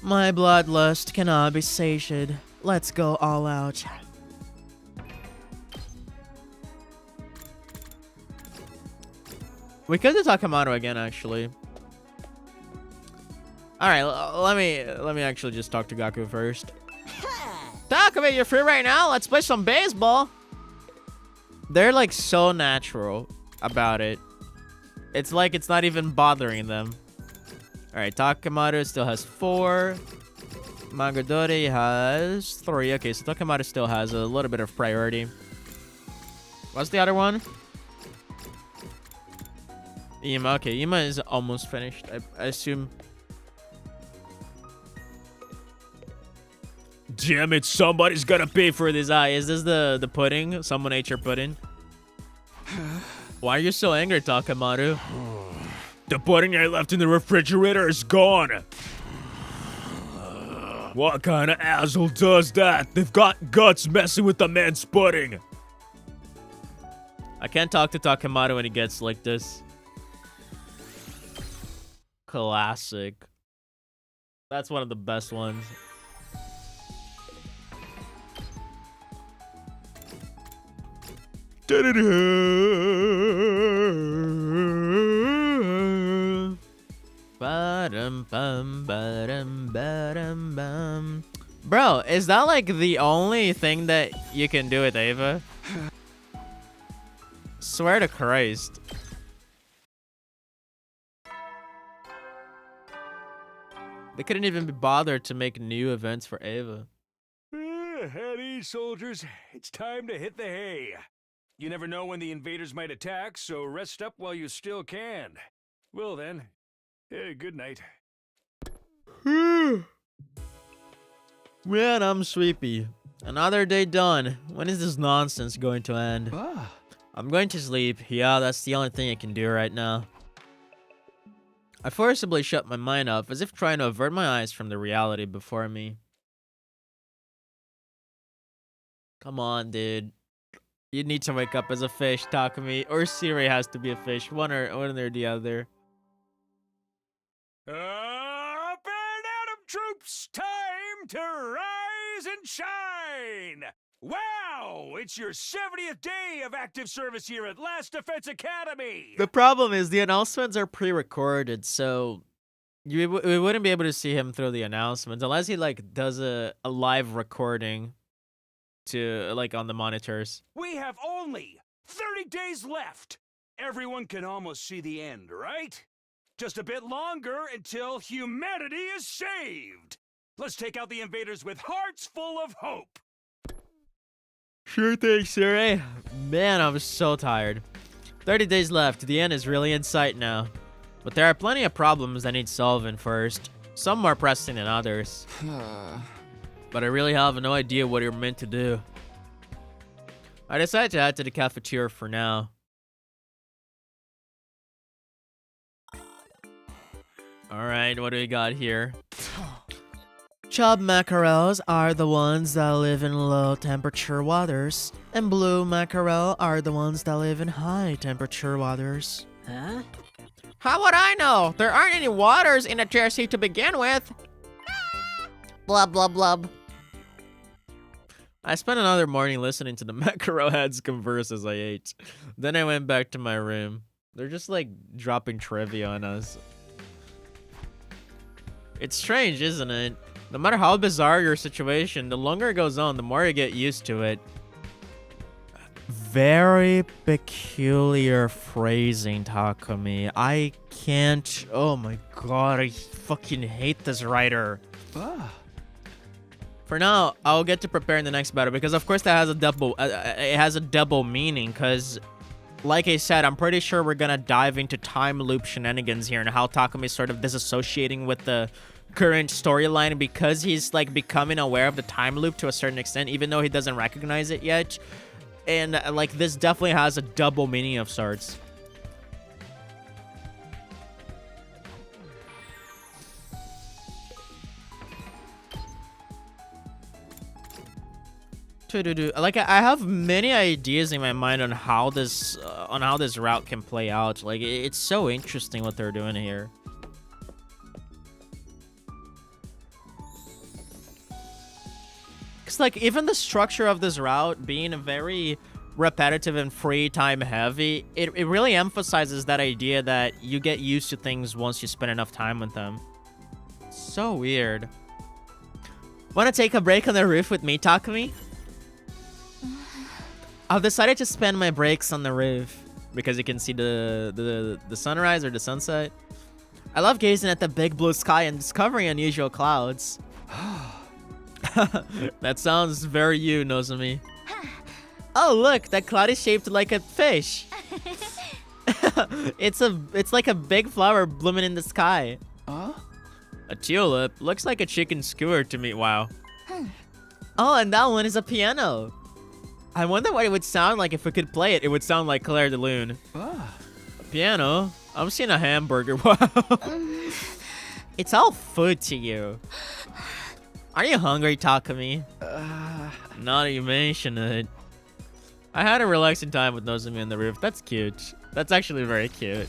My bloodlust cannot be satiated. Let's go all out. We could do Takamatsu again, actually. All right, let me actually just talk to Gaku first. Takumi, you're free right now? Let's play some baseball. They're like so natural about it. It's like it's not even bothering them. All right, Takamatsu still has 4. Magodori has 3. Okay, so Takamatsu still has a little bit of priority. What's the other one? Ima. Okay, Ima is almost finished. I assume. Damn it, somebody's gotta pay for this. Is this the pudding? Someone ate your pudding? Why are you so angry, Takamatsu? The pudding I left in the refrigerator is gone. What kind of asshole does that? They've got guts messing with the man's pudding. I can't talk to Takamatsu when he gets like this. Classic. That's one of the best ones. Bro, is that like the only thing that you can do with Ava? Swear to Christ. They couldn't even be bothered to make new events for Ava. At ease, soldiers. It's time to hit the hay. You never know when the invaders might attack, so rest up while you still can. Well then, good night. Man, I'm sleepy. Another day done. When is this nonsense going to end? I'm going to sleep. Yeah, that's the only thing I can do right now. I forcibly shut my mind off, as if trying to avert my eyes from the reality before me. Come on, dude. You need to wake up as a fish, Takumi, or Siri has to be a fish. One or the other. Up and Atom troops! Time to rise and shine! Wow! It's your 70th day of active service here at Last Defense Academy! The problem is the announcements are pre-recorded, so we wouldn't be able to see him through the announcements unless he like does a live recording to like on the monitors. We have only 30 days left! Everyone can almost see the end, right? Just a bit longer until humanity is saved! Let's take out the invaders with hearts full of hope! Sure thing, Siri. Man, I'm so tired. 30 days left. The end is really in sight now. But there are plenty of problems that need solving first. Some more pressing than others. But I really have no idea what you're meant to do. I decided to head to the cafeteria for now. Alright, what do we got here? Chub mackerels are the ones that live in low temperature waters, and blue mackerel are the ones that live in high temperature waters. Huh? How would I know? There aren't any waters in the chair seat to begin with. Blub, blub, blub. I spent another morning listening to the mackerel heads converse as I ate. Then I went back to my room. They're just like dropping trivia on us. It's strange, isn't it? No matter how bizarre your situation, the longer it goes on, the more you get used to it. Very peculiar phrasing, Takumi. I can't... Oh my god, I fucking hate this writer. For now, I'll get to preparing the next battle because, of course, that has a double. It has a double meaning. Because, like I said, I'm pretty sure we're gonna dive into time loop shenanigans here and how Takumi is sort of disassociating with the current storyline because he's like becoming aware of the time loop to a certain extent, even though he doesn't recognize it yet. And like this definitely has a double meaning of sorts. Like I have many ideas in my mind on how this route can play out. Like it's so interesting what they're doing here. Cause like even the structure of this route being very repetitive and free time heavy, it really emphasizes that idea that you get used to things once you spend enough time with them. So weird. Wanna take a break on the roof with me, Takumi? I've decided to spend my breaks on the roof because you can see the sunrise or the sunset. I love gazing at the big blue sky and discovering unusual clouds. That sounds very you, Nozomi. Oh look, that cloud is shaped like a fish. It's like a big flower blooming in the sky. A tulip looks like a chicken skewer to me. Wow. Oh, and that one is a piano. I wonder what it would sound like if we could play it. It would sound like Claire de Lune. A piano? I'm seeing a hamburger. Wow. It's all food to you. Are you hungry, Takumi? Now that you mention it. I had a relaxing time with Nozomi on the roof. That's cute. That's actually very cute.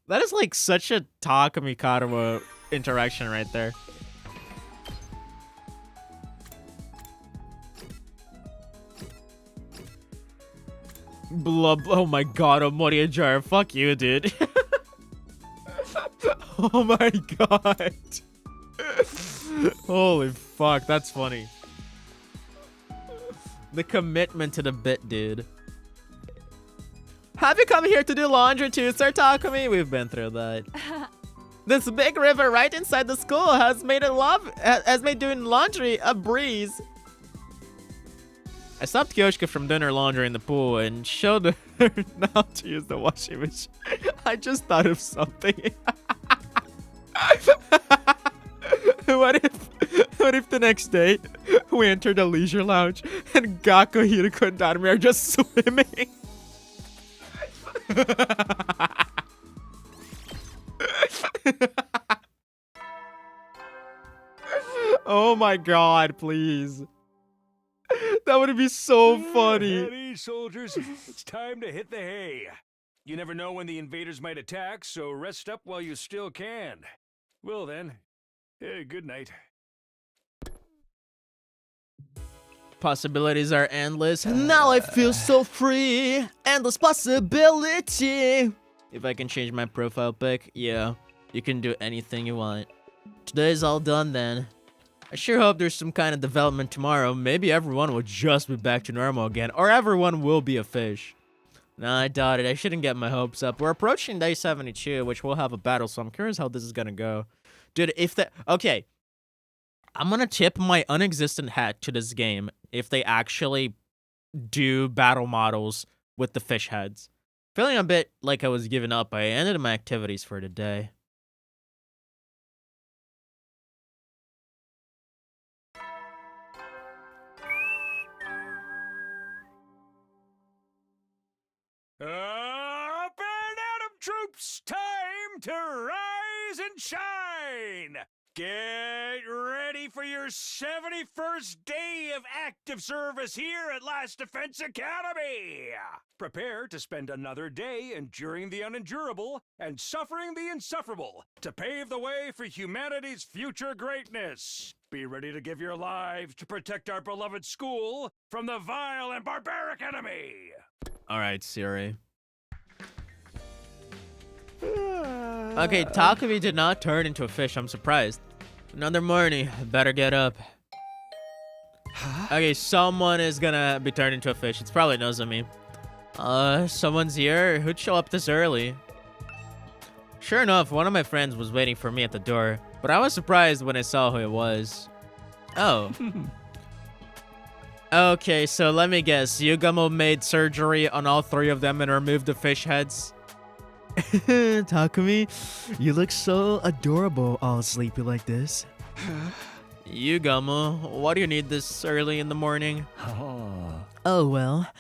That is like such a Takumi Karawa interaction right there. Blub. Oh my god, Omori jar. Fuck you, dude. Oh my god. Holy fuck, that's funny. The commitment to the bit, dude. Have you come here to do laundry too, Sir Takumi? We've been through that. This big river right inside the school has made doing laundry a breeze. I stopped Kyoshika from doing her laundry in the pool and showed her how to use the washing machine. I just thought of something. What if the next day we enter the leisure lounge and Gakko, Hiriko, and Darumi are just swimming? Oh my god, please. That would be so funny. Ready, soldiers, it's time to hit the hay. You never know when the invaders might attack, so rest up while you still can. Well then, good night. Possibilities are endless. Now I feel so free. Endless possibility. If I can change my profile pic, yeah, you can do anything you want. Today's all done then. I sure hope there's some kind of development tomorrow. Maybe everyone will just be back to normal again, or everyone will be a fish. Nah, I doubt it. I shouldn't get my hopes up. We're approaching day 72, which will have a battle, so I'm curious how this is gonna go. Dude, okay. I'm gonna tip my unexistent hat to this game if they actually do battle models with the fish heads. Feeling a bit like I was giving up, I ended my activities for the day. Up and Atom troops, time to rise and shine! Get ready for your 71st day of active service here at Last Defense Academy! Prepare to spend another day enduring the unendurable and suffering the insufferable to pave the way for humanity's future greatness. Be ready to give your lives to protect our beloved school from the vile and barbaric enemy! Alright, Siri. Okay, Takumi did not turn into a fish. I'm surprised. Another morning. Better get up. Okay, someone is gonna be turned into a fish. It's probably Nozomi. Someone's here? Who'd show up this early? Sure enough, one of my friends was waiting for me at the door, but I was surprised when I saw who it was. Oh. Okay, so let me guess. Yugamo made surgery on all 3 of them and removed the fish heads? Takumi, you look so adorable all sleepy like this. Yugamo, why do you need this early in the morning? Oh well,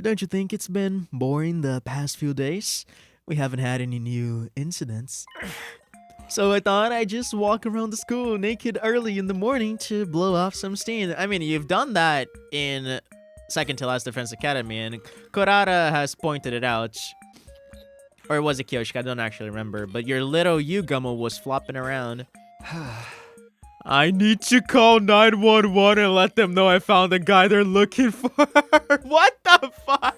don't you think it's been boring the past few days? We haven't had any new incidents. So I thought I'd just walk around the school naked early in the morning to blow off some steam. I mean, you've done that in Second to Last Defense Academy, and Kurata has pointed it out. Or was it Kyoshika? I don't actually remember. But your little Yugamo was flopping around. I need to call 911 and let them know I found the guy they're looking for. What the fuck?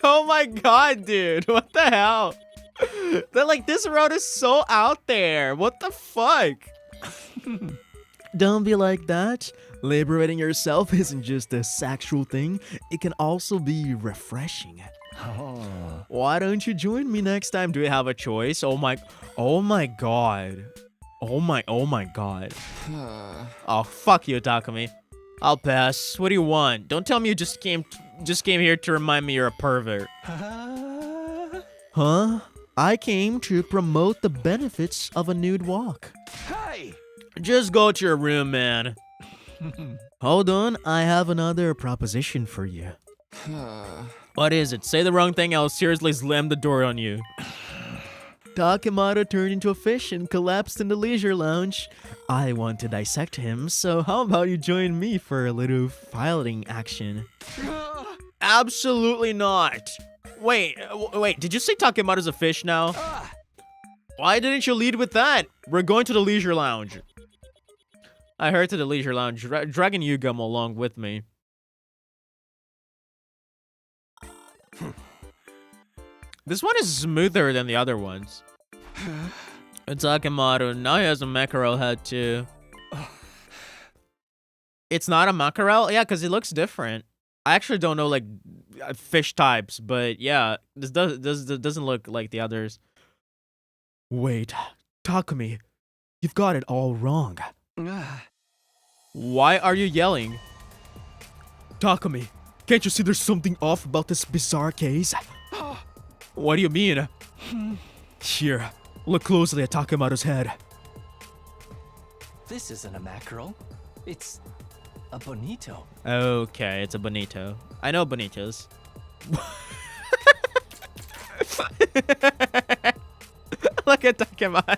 Oh my god, dude. What the hell? They're like, this road is so out there. What the fuck? Don't be like that. Liberating yourself isn't just a sexual thing. It can also be refreshing. Why don't you join me next time? Do we have a choice? Oh my god. Oh my god. Oh, fuck you, Takumi. I'll pass. What do you want? Don't tell me you just came here to remind me you're a pervert. Huh? I came to promote the benefits of a nude walk. Hey! Just go to your room, man. Hold on, I have another proposition for you. What is it? Say the wrong thing, I'll seriously slam the door on you. Takemoto turned into a fish and collapsed in the leisure lounge. I want to dissect him, so how about you join me for a little fighting action? Absolutely not. Wait, did you say Takemoto's a fish now? Why didn't you lead with that? We're going to the leisure lounge. I heard to the leisure lounge, dragging Yugamo along with me. This one is smoother than the other ones. Takemoto, now he has a mackerel head too. It's not a mackerel? Yeah, because it looks different. I actually don't know like fish types, but yeah, this doesn't look like the others. Wait, Takumi, you've got it all wrong. Why are you yelling? Takumi, can't you see there's something off about this bizarre case? What do you mean? Here, look closely at Takemoto's head. This isn't a mackerel. It's a bonito. Okay, it's a bonito. I know bonitos. Look at Takemoto.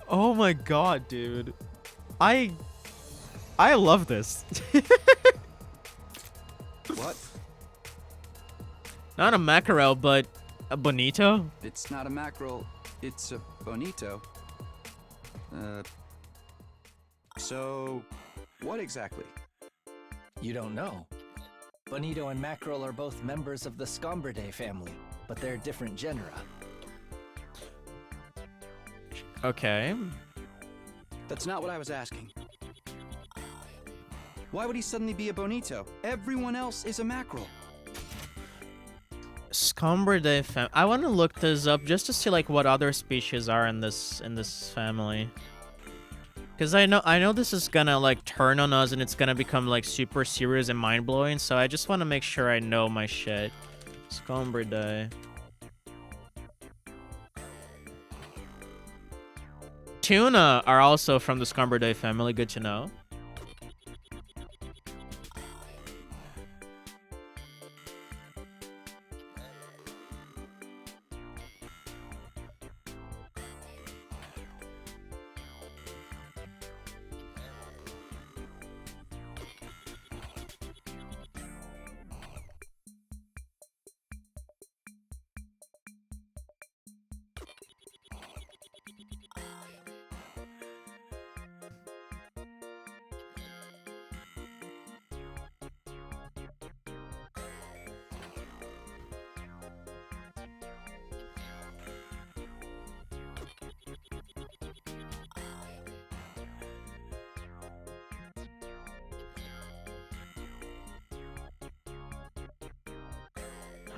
Oh my god, dude. I love this. What? Not a mackerel, but a bonito? It's not a mackerel, it's a bonito. So, what exactly? You don't know. Bonito and mackerel are both members of the Scombridae family, but they're different genera. Okay. That's not what I was asking. Why would he suddenly be a bonito? Everyone else is a mackerel. Scombridae fam. I want to look this up just to see like what other species are in this family. Because I know this is gonna like turn on us and it's gonna become like super serious and mind-blowing, so I just want to make sure I know my shit. Scombridae. Tuna are also from the Scombridae family, good to know.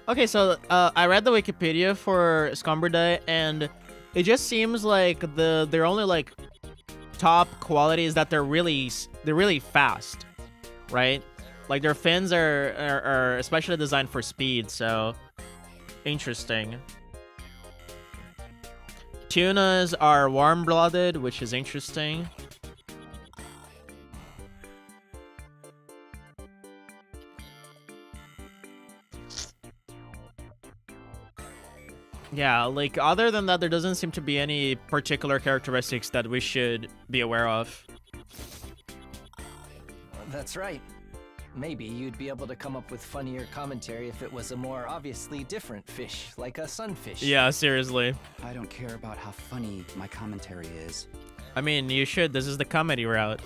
Okay, so I read the Wikipedia for Scombridae, and it just seems like their only like top quality is that they're really fast, right? Like their fins are especially designed for speed, so interesting. Tunas are warm-blooded, which is interesting. Yeah, like, other than that, there doesn't seem to be any particular characteristics that we should be aware of. That's right. Maybe you'd be able to come up with funnier commentary if it was a more obviously different fish, like a sunfish. Yeah, seriously. I don't care about how funny my commentary is. I mean, you should. This is the comedy route.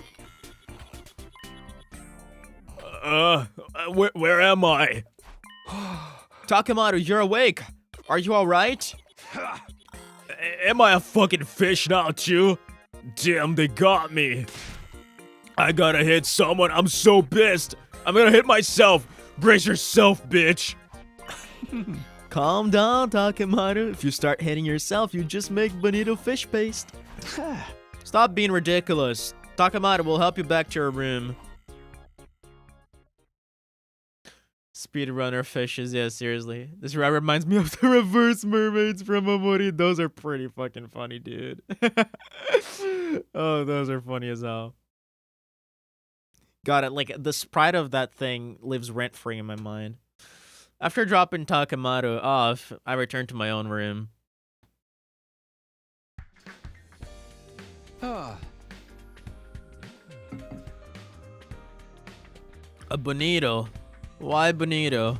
Where am I? Takemaru, you're awake. Are you alright? Am I a fucking fish now, too? Damn, they got me. I gotta hit someone. I'm so pissed. I'm gonna hit myself. Brace yourself, bitch. Calm down, Takemaru. If you start hitting yourself, you just make bonito fish paste. Stop being ridiculous. Takemaru will help you back to your room. Speedrunner fishes, yeah, seriously. This reminds me of the reverse mermaids from Omori. Those are pretty fucking funny, dude. Oh, those are funny as hell. Got it. Like, the sprite of that thing lives rent-free in my mind. After dropping Takemaru off, I returned to my own room. Ah, A bonito. Why bonito?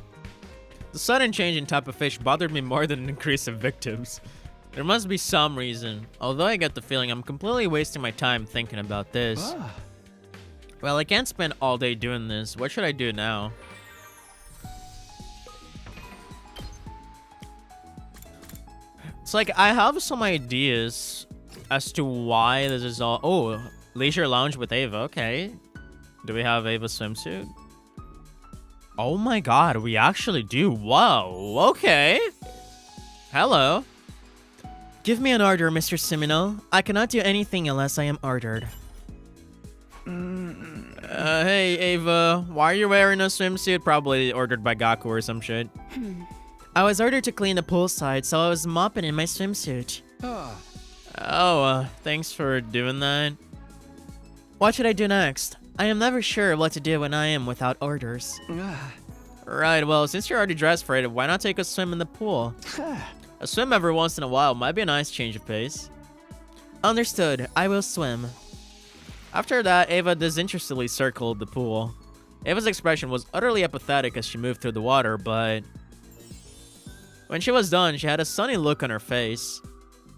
The sudden change in type of fish bothered me more than an increase in victims. There must be some reason, although I get the feeling I'm completely wasting my time thinking about this. Well, I can't spend all day doing this. What should I do now? It's like, I have some ideas as to why this is all... Oh, leisure lounge with Ava, okay. Do we have Ava's swimsuit? Oh my god, we actually do. Whoa, okay. Hello. Give me an order, Mr. Simino. I cannot do anything unless I am ordered. Hey, Ava. Why are you wearing a swimsuit? Probably ordered by Gaku or some shit. I was ordered to clean the poolside, so I was mopping in my swimsuit. Oh, thanks for doing that. What should I do next? I am never sure what to do when I am without orders. Right, well, since you're already dressed for it, why not take a swim in the pool? A swim every once in a while might be a nice change of pace. Understood, I will swim. After that, Ava disinterestedly circled the pool. Ava's expression was utterly apathetic as she moved through the water, but... when she was done, she had a sunny look on her face.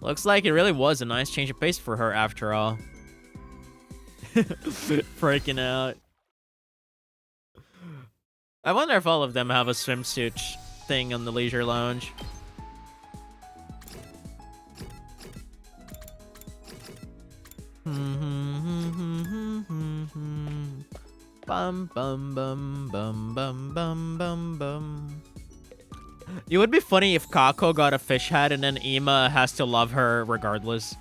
Looks like it really was a nice change of pace for her after all. Freaking out. I wonder if all of them have a swimsuit thing on the leisure lounge. Bum bum bum bum bum bum bum bum. It would be funny if Kako got a fish head and then Ima has to love her regardless.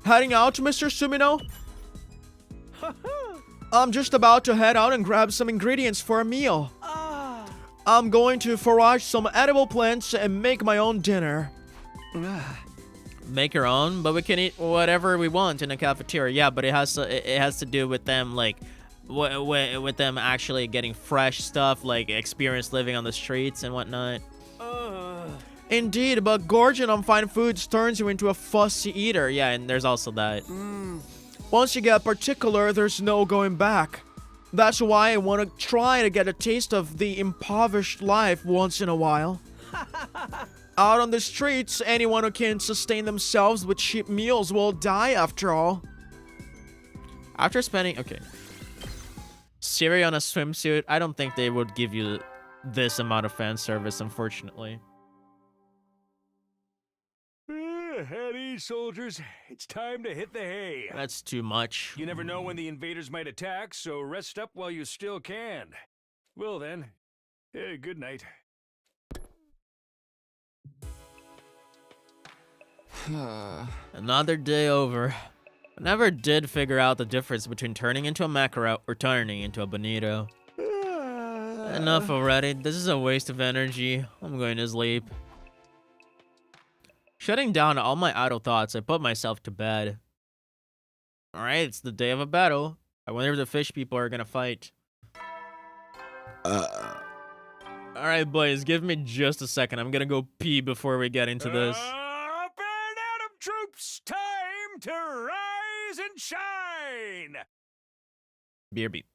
Heading out, Mr. Sumino? I'm just about to head out and grab some ingredients for a meal. I'm going to forage some edible plants and make my own dinner. Make your own, but we can eat whatever we want in the cafeteria. Yeah, but it has to do with them like with them actually getting fresh stuff, like experience living on the streets and whatnot. Indeed, but gorging on fine foods turns you into a fussy eater. Yeah, and there's also that. Once you get particular, there's no going back. That's why I want to try to get a taste of the impoverished life once in a while. Out on the streets, anyone who can sustain themselves with cheap meals will die after all. After spending... Okay. Siri on a swimsuit, I don't think they would give you this amount of fan service, unfortunately. Heady, soldiers. It's time to hit the hay. That's too much. You never know when the invaders might attack, so rest up while you still can. Well then, good night. Another day over. I never did figure out the difference between turning into a Macro or turning into a Bonito. Enough already. This is a waste of energy. I'm going to sleep. Shutting down all my idle thoughts, I put myself to bed. Alright, it's the day of a battle. I wonder if the fish people are gonna fight. Alright, boys, give me just a second. I'm gonna go pee before we get into this. Up and Atom troops! Time to rise and shine! BRB.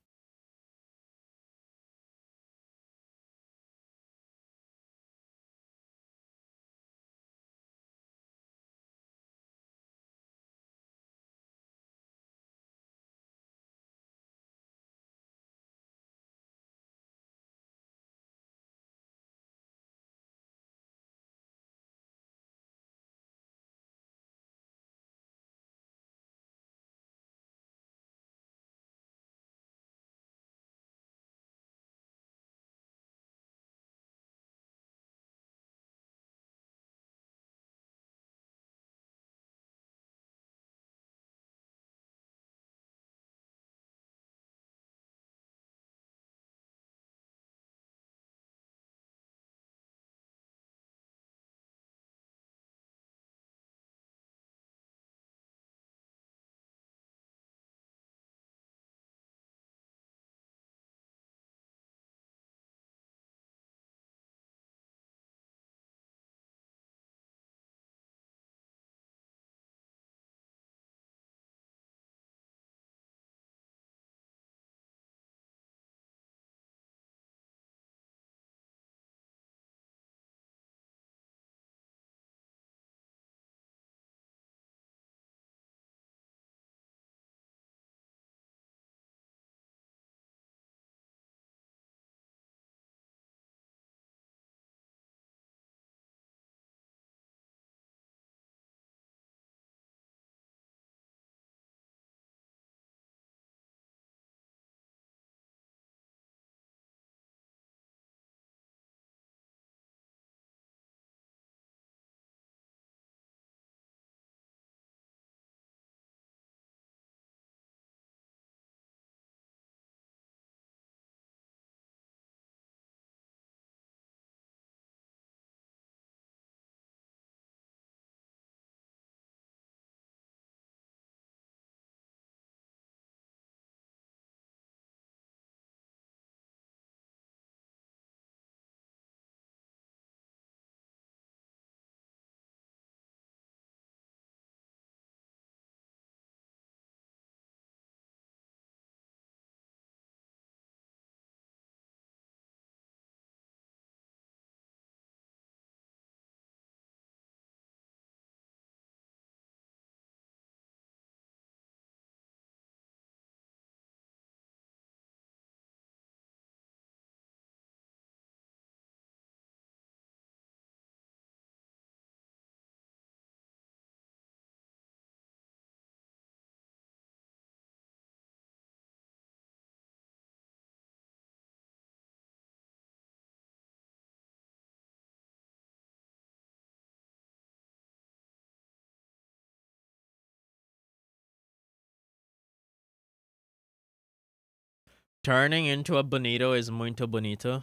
Turning into a bonito is muito bonito.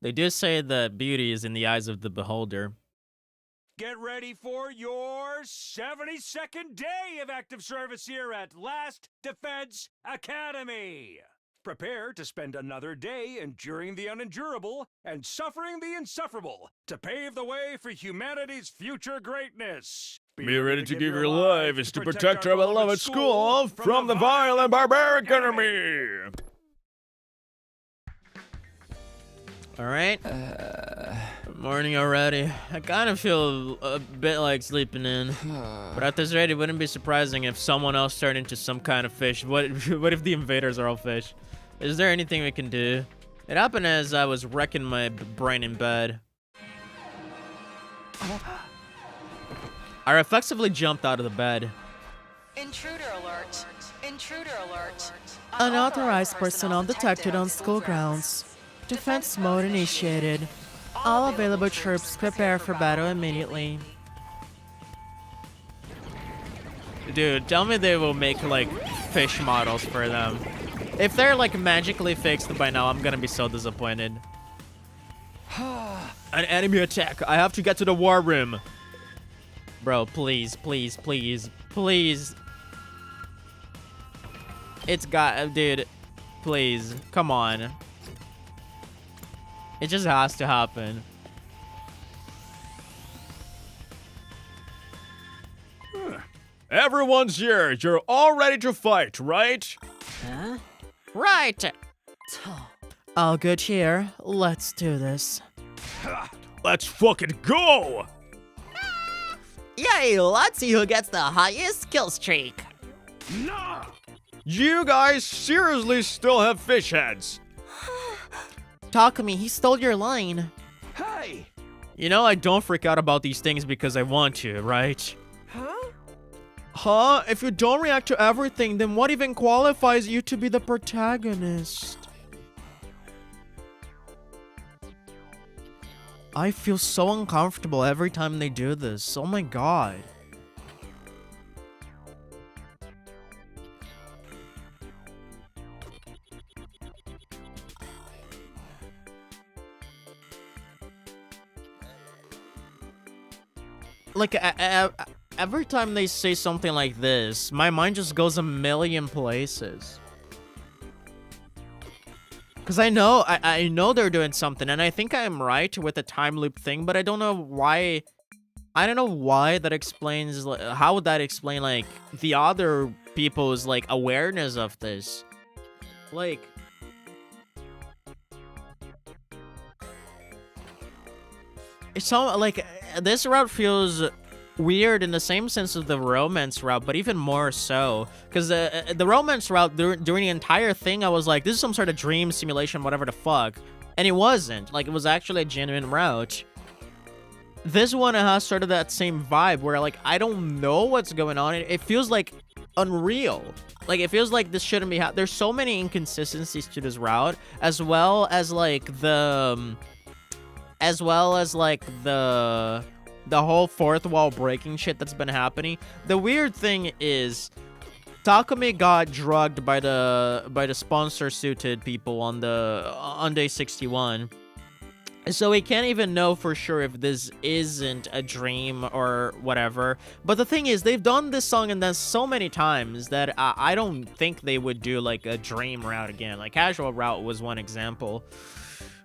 They do say that beauty is in the eyes of the beholder. Get ready for your 72nd day of active service here at Last Defense Academy. Prepare to spend another day enduring the unendurable and suffering the insufferable to pave the way for humanity's future greatness. Be ready to give your lives to protect our beloved school from the vile and barbaric enemy. All right. Morning already. I kind of feel a bit like sleeping in. But at this rate, it wouldn't be surprising if someone else turned into some kind of fish. What if the invaders are all fish? Is there anything we can do? It happened as I was wrecking my brain in bed. I reflexively jumped out of the bed. Intruder alert. Intruder alert. Unauthorized personnel detected on school grounds. Defense mode initiated. All available troops prepare for battle immediately. Dude, tell me they will make, like, fish models for them. If they're, like, magically fixed by now, I'm gonna be so disappointed. An enemy attack. I have to get to the war room. Bro, please, please, please, please. It's got, dude, please, come on. It just has to happen. Everyone's here. You're all ready to fight, right? Right! All good here. Let's do this. Let's fucking go! Yay, let's see who gets the highest kill streak. Nah! You guys seriously still have fish heads. Takumi, he stole your line. Hey! You know, I don't freak out about these things because I want to, right? Huh? If you don't react to everything, then what even qualifies you to be the protagonist? I feel so uncomfortable every time they do this. Oh my god. Like, every time they say something like this, my mind just goes a million places. Because I know they're doing something, and I think I'm right with the time loop thing, but I don't know why. I don't know why that explains, how would that explain, like, the other people's, like, awareness of this? Like, it's so, like, this route feels weird in the same sense of the romance route, but even more so. Because the romance route, during the entire thing, I was like, this is some sort of dream simulation, whatever the fuck. And it wasn't. Like, it was actually a genuine route. This one has sort of that same vibe where, like, I don't know what's going on. It feels like unreal. Like, it feels like this shouldn't be there's so many inconsistencies to this route, as well as like the whole fourth wall breaking shit that's been happening. The weird thing is Takumi got drugged by the sponsor suited people on day 61. So we can't even know for sure if this isn't a dream or whatever. But the thing is, they've done this song and dance so many times that I don't think they would do like a dream route again. Like Casual Route was one example,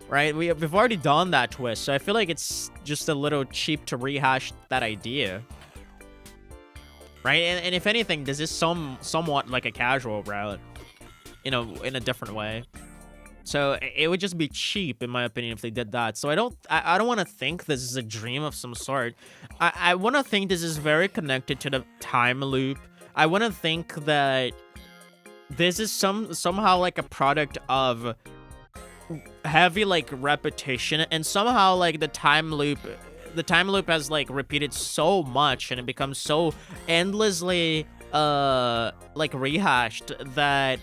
right? We've already done that twist, so I feel like it's just a little cheap to rehash that idea, right? And if anything, this is somewhat like a Casual Route, you know, in a different way. So it would just be cheap, in my opinion, if they did that. So I don't want to think this is a dream of some sort. I want to think this is very connected to the time loop. I want to think that this is somehow like a product of heavy like repetition, and somehow like the time loop has like repeated so much, and it becomes so endlessly like rehashed that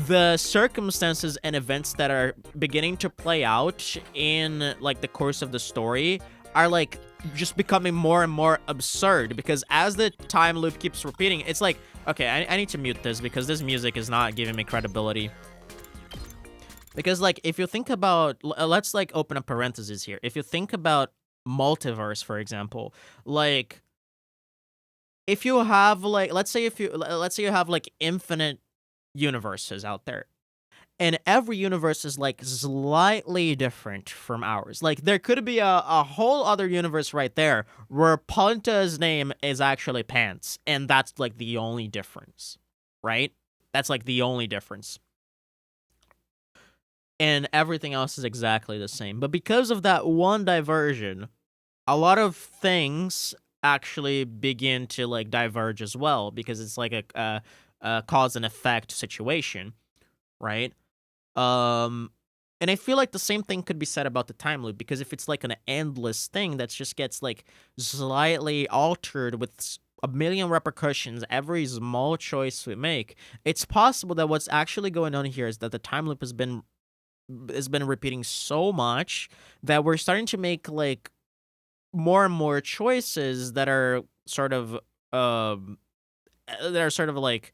the circumstances and events that are beginning to play out in like the course of the story are like just becoming more and more absurd, because as the time loop keeps repeating, it's like, okay, I need to mute this because this music is not giving me credibility. Because, like, if you think about, let's, like, open a parenthesis here. If you think about multiverse, for example, like, if you have, like, let's say you have, like, infinite universes out there, and every universe is, like, slightly different from ours. Like, there could be a whole other universe right there where Ponta's name is actually Pants, and that's, like, the only difference, right? That's, like, the only difference. And everything else is exactly the same. But because of that one diversion, a lot of things actually begin to, like, diverge as well, because it's like a cause and effect situation, right? And I feel like the same thing could be said about the time loop, because if it's like an endless thing that just gets, like, slightly altered with a million repercussions every small choice we make, it's possible that what's actually going on here is that the time loop has been repeating so much that we're starting to make, like, more and more choices that are sort of like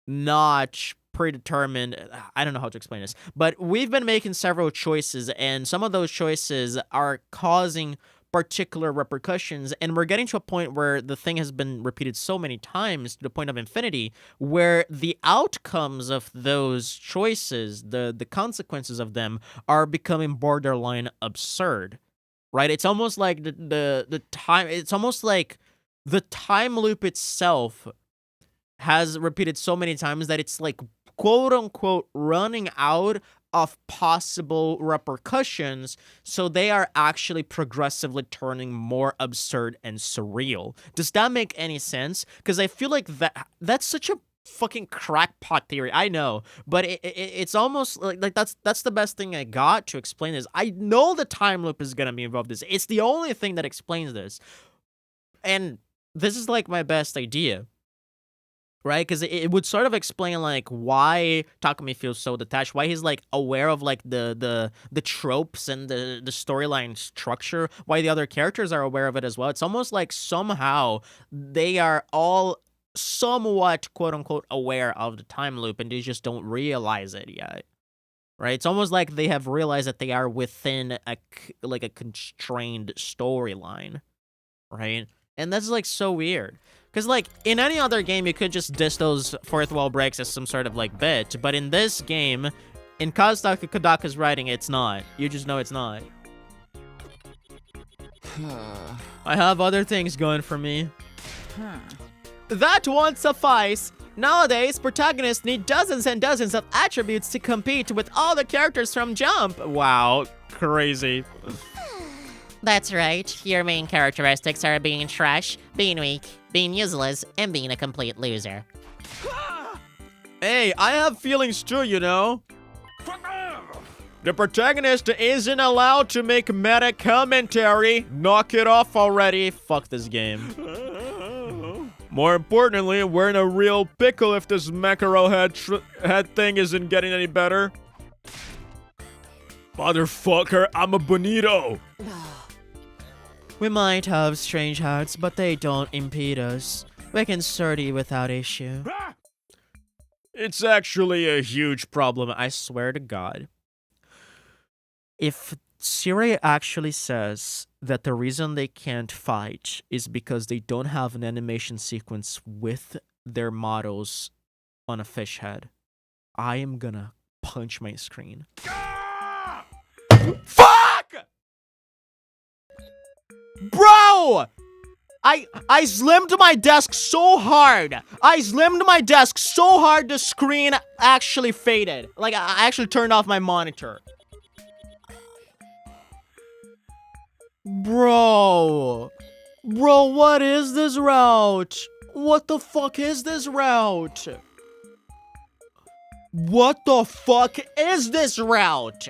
not predetermined. I don't know how to explain this, but we've been making several choices, and some of those choices are causing particular repercussions, and we're getting to a point where the thing has been repeated so many times to the point of infinity, where the outcomes of those choices, the consequences of them, are becoming borderline absurd, right? It's almost like the time loop itself has repeated so many times that it's like, quote unquote, running out of possible repercussions, so they are actually progressively turning more absurd and surreal. Does that make any sense? Because I feel like that's such a fucking crackpot theory. I know, but it's almost like that's the best thing I got to explain this. I know the time loop is gonna be involved in this. It's the only thing that explains this, and this is like my best idea. Right, because it would sort of explain, like, why Takumi feels so detached, why he's, like, aware of, like, the tropes and the storyline structure, why the other characters are aware of it as well. It's almost like somehow they are all somewhat, quote-unquote, aware of the time loop, and they just don't realize it yet. Right? It's almost like they have realized that they are within a constrained storyline. Right? And that's, like, so weird. Because, like, in any other game, you could just diss those fourth wall breaks as some sort of, like, bit. But in this game, in Kazutaka Kodaka's writing, it's not. You just know it's not. I have other things going for me. That won't suffice. Nowadays, protagonists need dozens and dozens of attributes to compete with all the characters from Jump. Wow, crazy. That's right. Your main characteristics are being trash, being weak, being useless, and being a complete loser. Hey, I have feelings too, you know. The protagonist isn't allowed to make meta commentary. Knock it off already. Fuck this game. More importantly, we're in a real pickle if this mackerel head thing isn't getting any better. Motherfucker, I'm a bonito. We might have strange hearts, but they don't impede us. We can sturdy without issue. It's actually a huge problem, I swear to God. If Siri actually says that the reason they can't fight is because they don't have an animation sequence with their models on a fish head, I am gonna punch my screen. Fuck! Bro! I slimmed my desk so hard. The screen actually faded. Like, I actually turned off my monitor. Bro, what is this route? What the fuck is this route? What the fuck is this route?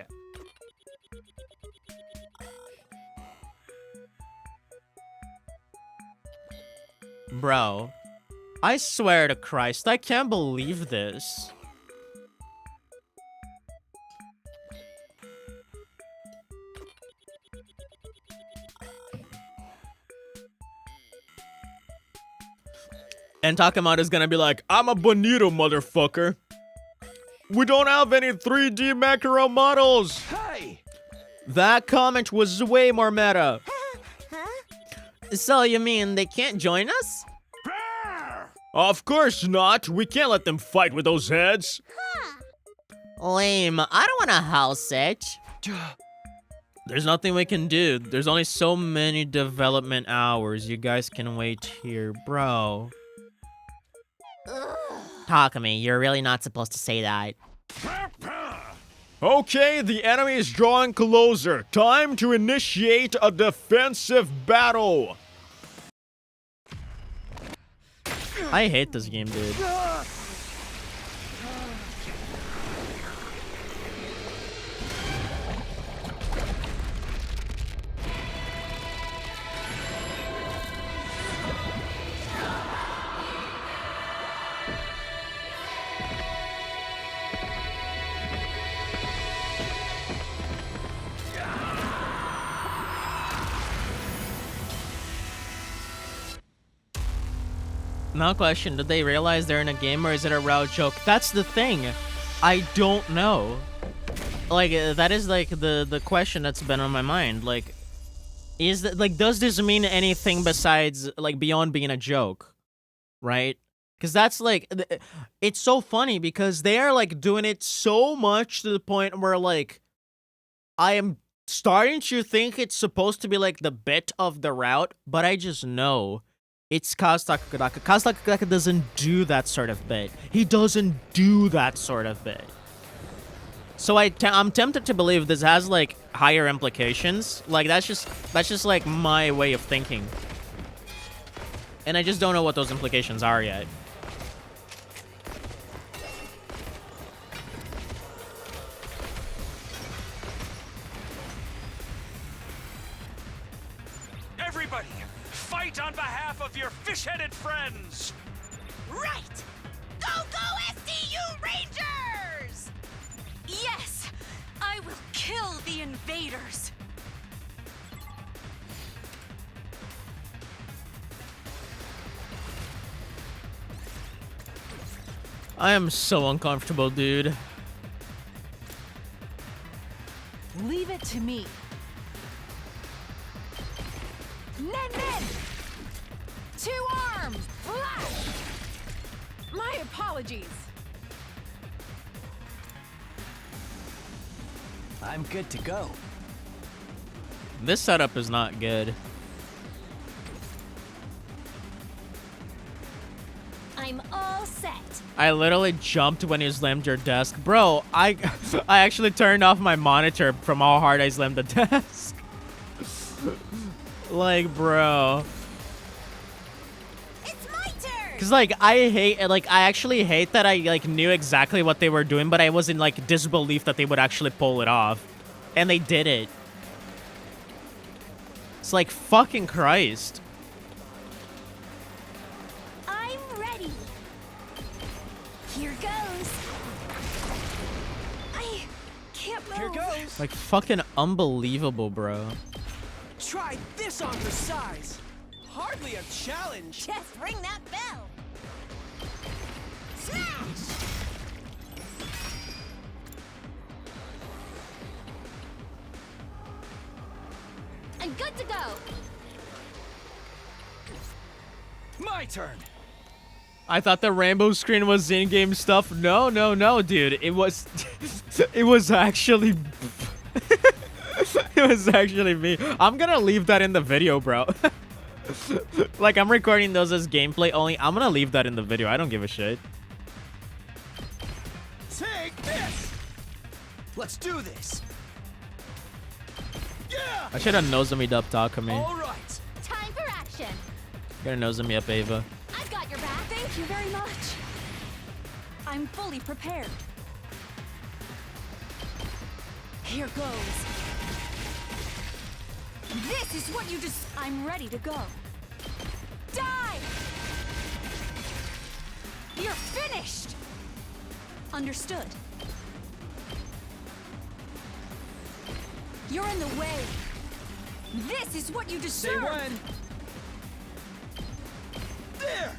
Bro, I swear to Christ, I can't believe this. And Takamata's gonna be like, I'm a bonito, motherfucker. We don't have any 3D macro models. Hey! That comment was way more meta. So you mean they can't join us? Of course not. We can't let them fight with those heads. Lame. I don't want a house sit. There's nothing we can do. There's only so many development hours. You guys can wait here, bro. Takumi, you're really not supposed to say that. Okay, the enemy is drawing closer. Time to initiate a defensive battle. I hate this game, dude. Now question, did they realize they're in a game or is it a route joke? That's the thing. I don't know. Like, that is like the question that's been on my mind. Like, is that, like, does this mean anything besides, like, beyond being a joke? Right? Because that's like, it's so funny because they are like doing it so much to the point where like, I am starting to think it's supposed to be like the bit of the route, but I just know it's Kazutaka. Kazutaka doesn't do that sort of bit. He doesn't do that sort of bit. So I'm tempted to believe this has like higher implications. Like that's just like my way of thinking. And I just don't know what those implications are yet. Everybody, fight on behalf of your fish-headed friends! Right! Go, go, SDU Rangers! Yes! I will kill the invaders! I am so uncomfortable, dude. Leave it to me. Nen! 2 arms! Flash! My apologies. I'm good to go. This setup is not good. I'm all set. I literally jumped when you slammed your desk. Bro, I actually turned off my monitor from how hard I slammed the desk. Like, bro. It's my turn. Cause like I actually hate that I like knew exactly what they were doing, but I was in like disbelief that they would actually pull it off. And they did it. It's like fucking Christ. I'm ready. Here goes. I can't move. Here goes. Like fucking unbelievable, bro. Try this on for size. Hardly a challenge. Just ring that bell. Smash! I'm good to go. My turn. I thought the rainbow screen was in-game stuff. No, dude. It was it was actually it was actually me. I'm gonna leave that in the video, bro. Like, I'm recording those as gameplay only. I'm gonna leave that in the video. I don't give a shit. Take this. Let's do this. Yeah. I should have Nozomi up Takumi. All right. Time for action. Gotta Nozomi up Ava. I've got your back. Thank you very much. I'm fully prepared. Here goes. This is what you just... I'm ready to go. Die! You're finished! Understood. You're in the way. This is what you Say deserve. when. There.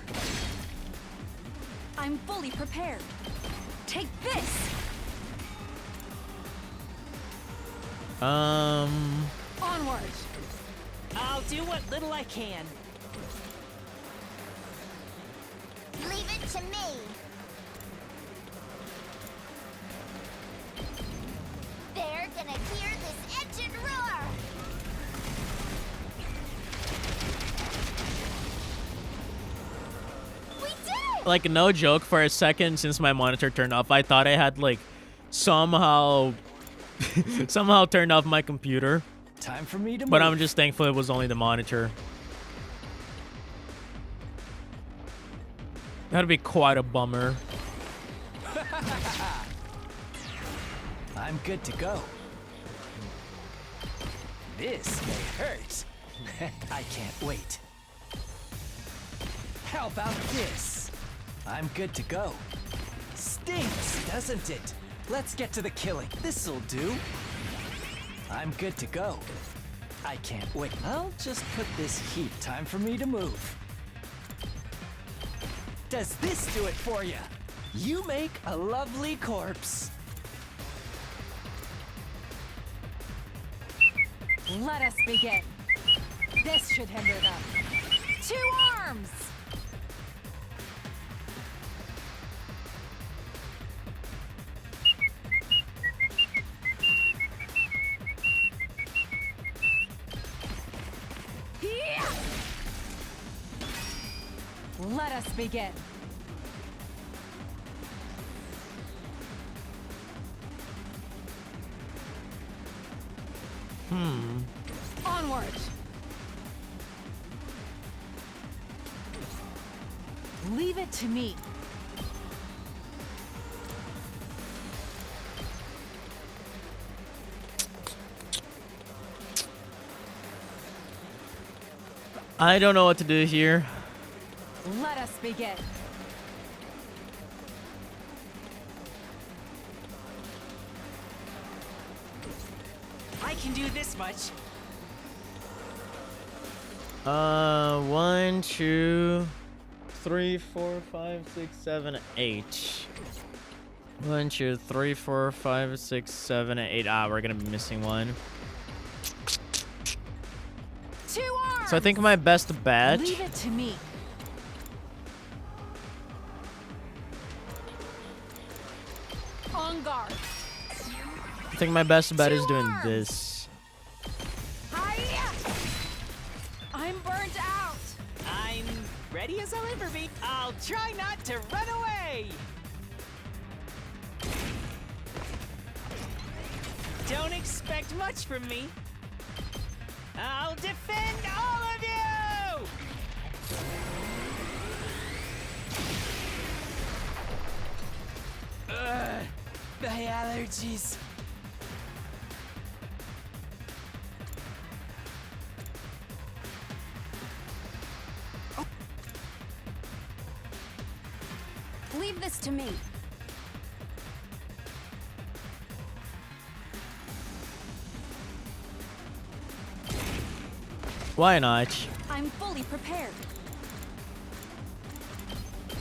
I'm fully prepared. Take this! Onward! I'll do what little I can. Leave it to me. They're gonna hear this engine roar. We did! Like, no joke, for a second since my monitor turned off, I thought I had, like, somehow turned off my computer. Time for me to But move. I'm just thankful it was only the monitor. That'd be quite a bummer. I'm good to go. This may hurt. I can't wait. How about this? I'm good to go. Stinks, doesn't it? Let's get to the killing. This'll do. I'm good to go. I can't wait. I'll just put this heat. Time for me to move. Does this do it for you? You make a lovely corpse. Let us begin. This should hinder them. 2 arms! Yeah! Let us begin. Onward! Leave it to me. I don't know what to do here. Let us begin. I can do this much. 1, 2, 3, 4, 5, 6, 7, 8. 1, 2, 3, 4, 5, 6, 7, 8. Ah, we're gonna be missing one. 2 arms! So I think my best bet. Leave it to me. On guard. I think my best bet is 2 doing arms. this. Hiya! I'm burnt out. I'm ready as I'll ever be. I'll try not to run away. Don't expect much from me. I'll defend all of you! Ugh, my allergies. Leave this to me. Why not? I'm fully prepared.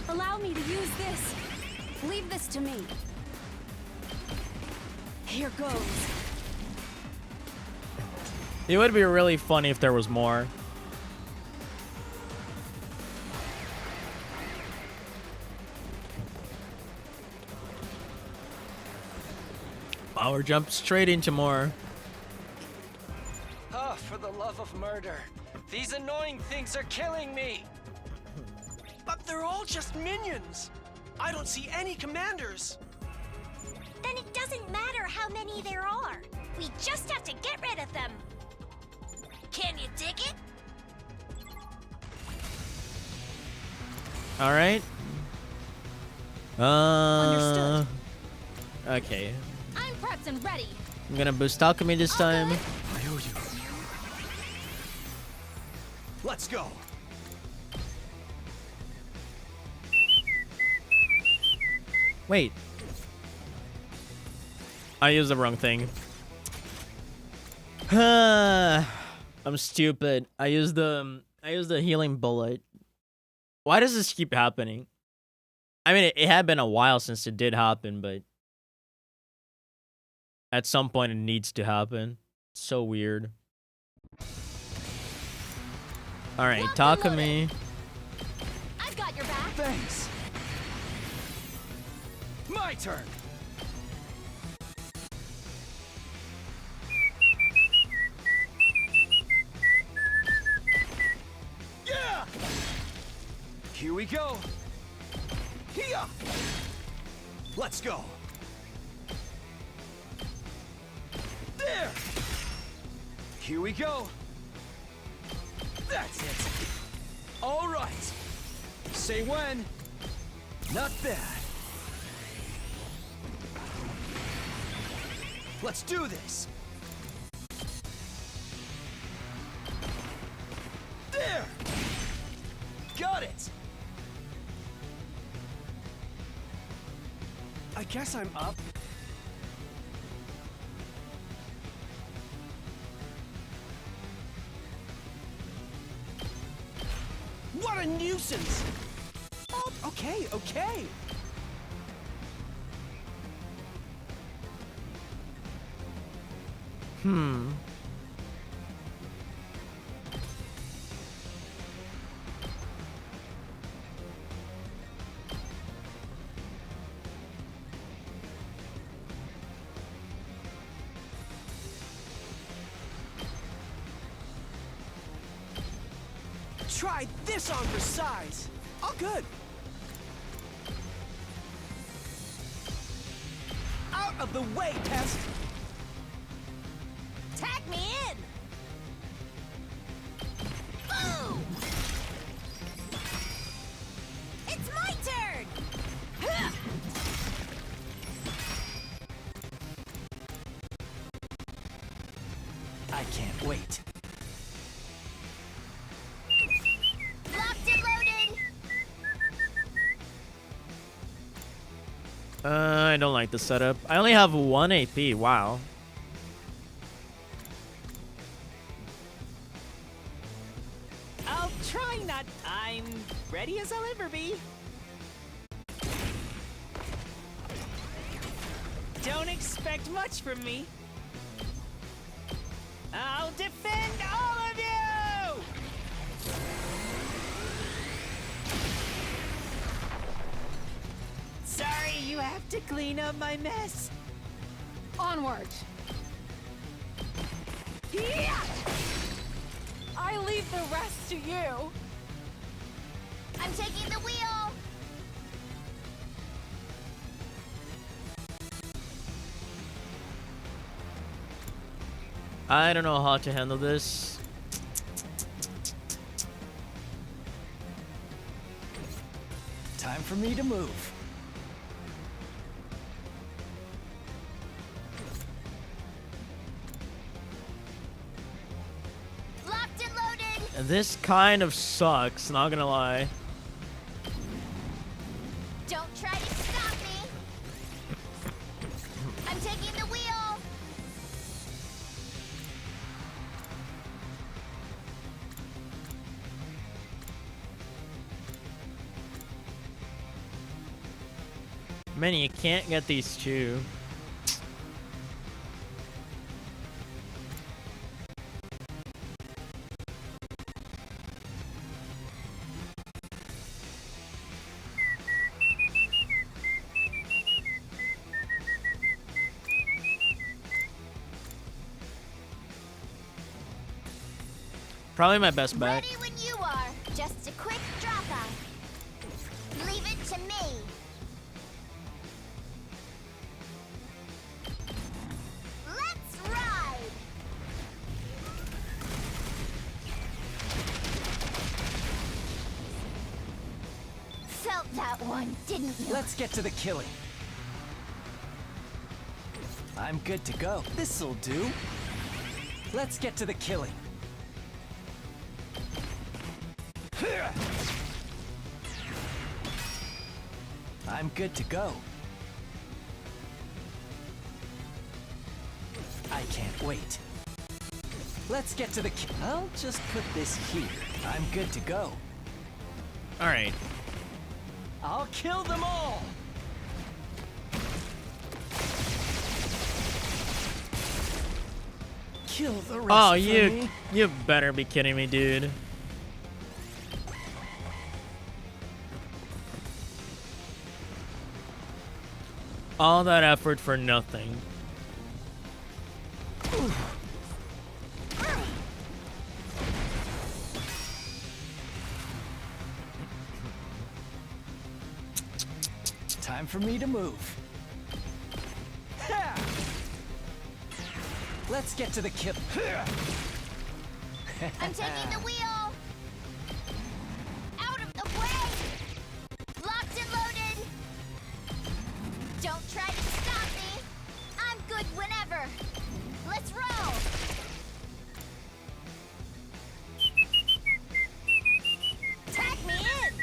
Allow me to use this. Leave this to me. Here goes. It would be really funny if there was more. Power jump straight into more. Oh, for the love of murder. These annoying things are killing me. But they're all just minions. I don't see any commanders. Then it doesn't matter how many there are. We just have to get rid of them. Can you dig it? All right. Understood. Okay. I'm prepped and ready. I'm gonna boost alchemy this time. I owe you. Let's go. Wait. I used the wrong thing. I'm stupid. I used the healing bullet. Why does this keep happening? I mean, it had been a while since it did happen, but at some point it needs to happen. It's so weird. All right, Takumi. I've got your back. Thanks. My turn. Yeah! Here we go. Here! Let's go. There! Here we go. That's it. All right. Say when. Not bad. Let's do this. There! Got it! I guess I'm up. What a nuisance! Oh, okay, okay. Try this on for size. All good. Out of the way, pest. Tag me in. Boom! It's my turn. I can't wait. Locked and loaded. I don't like the setup. I only have 1 AP. Wow. I'll try not. I'm ready as I'll ever be. Don't expect much from me. I'll defend all of you! Sorry, you have to clean up my mess. Onward. Yeah! I leave the rest to you. I'm taking the wheel. I don't know how to handle this. Time for me to move. Locked and loaded. And this kind of sucks, not gonna lie. Don't try to stop me. I'm taking the wheel. Man, you can't get these two. Probably my best bet. Ready when you are. Just a quick drop out. Leave it to me. Let's ride. Felt that one, didn't you? Let's get to the killing. I'm good to go. This'll do. Let's get to the killing. I'm good to go. I can't wait. Let's get to the I'll just put this here. I'm good to go. All right. I'll kill them all! Kill the rest Oh, for you me. better be kidding me, dude. All that effort for nothing. Time for me to move. Ha! Let's get to the kill. I'm taking the wheel. Out of the way. Locked and loaded. Don't try to stop me. I'm good whenever. Let's roll. Tag me in.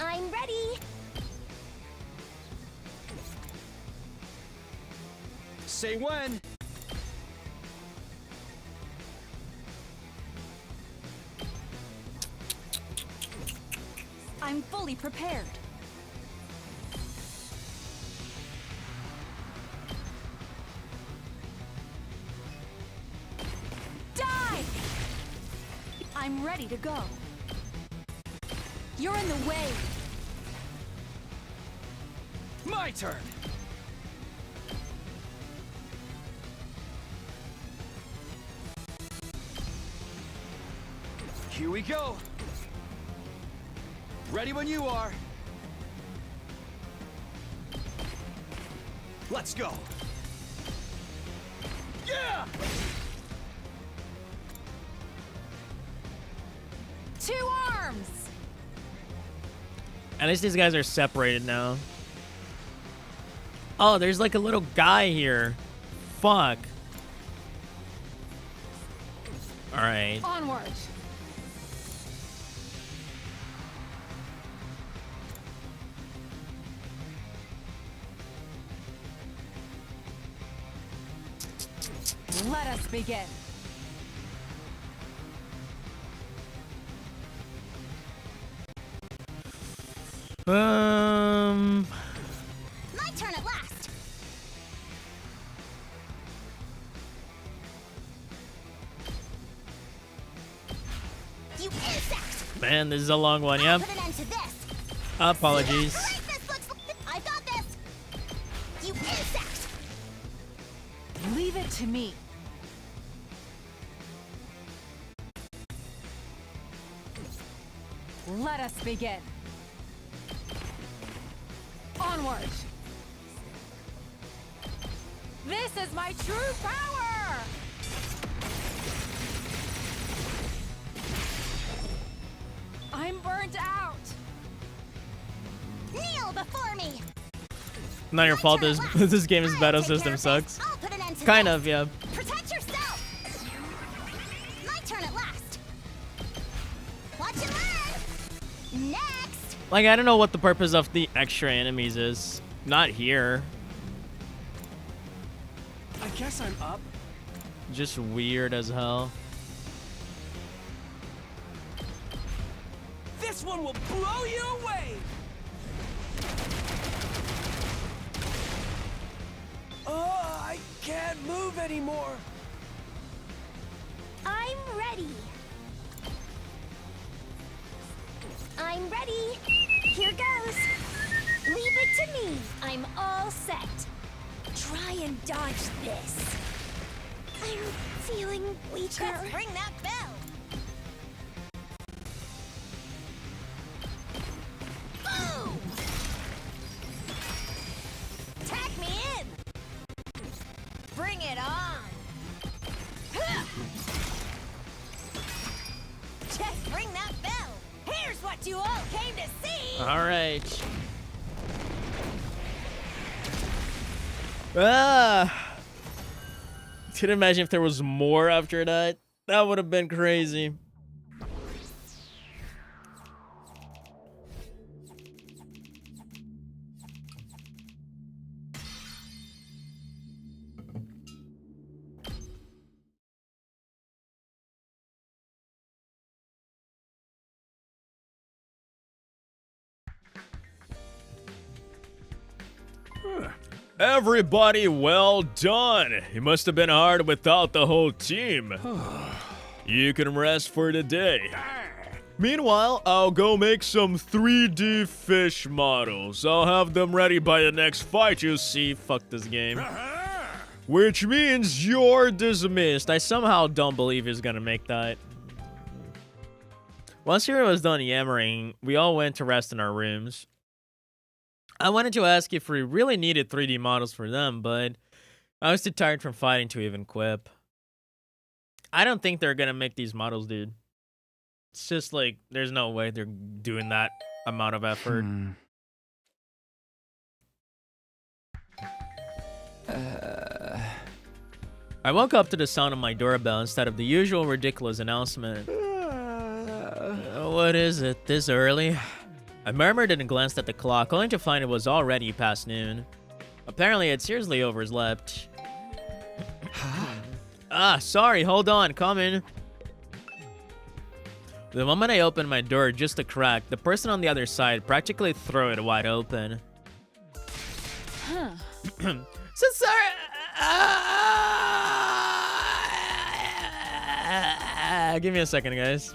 I'm ready. Say when. I'm fully prepared. Die! I'm ready to go. You're in the way. My turn. Here we go. Ready when you are. Let's go. Yeah! 2 arms! At least these guys are separated now. Oh, there's like a little guy here. Fuck. Alright. Onward! Let us begin. My turn at last. You insect! Man, this is a long one, I'll yep. put an end to this. Apologies. Right, this looks. I got this. You insect! Leave it to me. Let us begin. Onward! This is my true power! I'm burnt out! Kneel before me. Not your fault. turn This at last. this game's I'll battle take care system of this. sucks. I'll put an end to Kind this. of, yeah. Protect yourself. My turn at last. Watch and learn. Next. Like, I don't know what the purpose of the extra enemies is. Not here. I guess I'm up. Just weird as hell. This one will blow you away. Oh, I can't move anymore. I'm ready. I'm ready. Here goes. Leave it to me. I'm all set. Try and dodge this. I'm feeling weaker. Let's ring that bell. Boom! Tag me in. Bring it on. Just ring that bell. Here's what you all came to see. All right. Ah. Can you imagine if there was more after that? That would have been crazy. Everybody, well done. It must have been hard without the whole team. You can rest for the day. Meanwhile, I'll go make some 3D fish models. I'll have them ready by the next fight, you see. Fuck this game. Which means you're dismissed. I somehow don't believe he's gonna make that. Once Hiro was done yammering, we all went to rest in our rooms. I wanted to ask if we really needed 3D models for them, but I was too tired from fighting to even quip. I don't think they're gonna make these models, dude. It's just like, there's no way they're doing that amount of effort. I woke up to the sound of my doorbell instead of the usual ridiculous announcement. What is it, this early? I murmured and glanced at the clock, only to find it was already past noon. Apparently, I'd seriously overslept. Sorry, hold on, coming. The moment I opened my door just a crack, the person on the other side practically threw it wide open. So sorry. Give me a second, guys.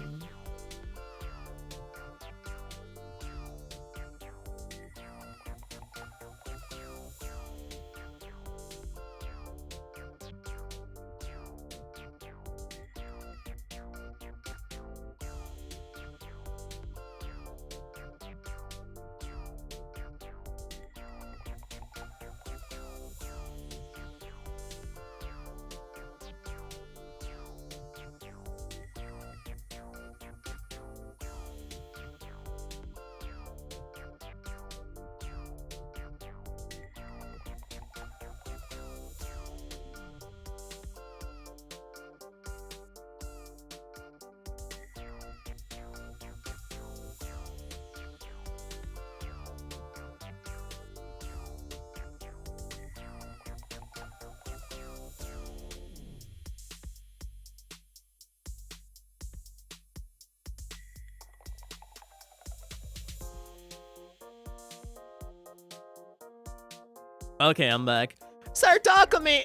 Okay, I'm back. Sir, talk to me.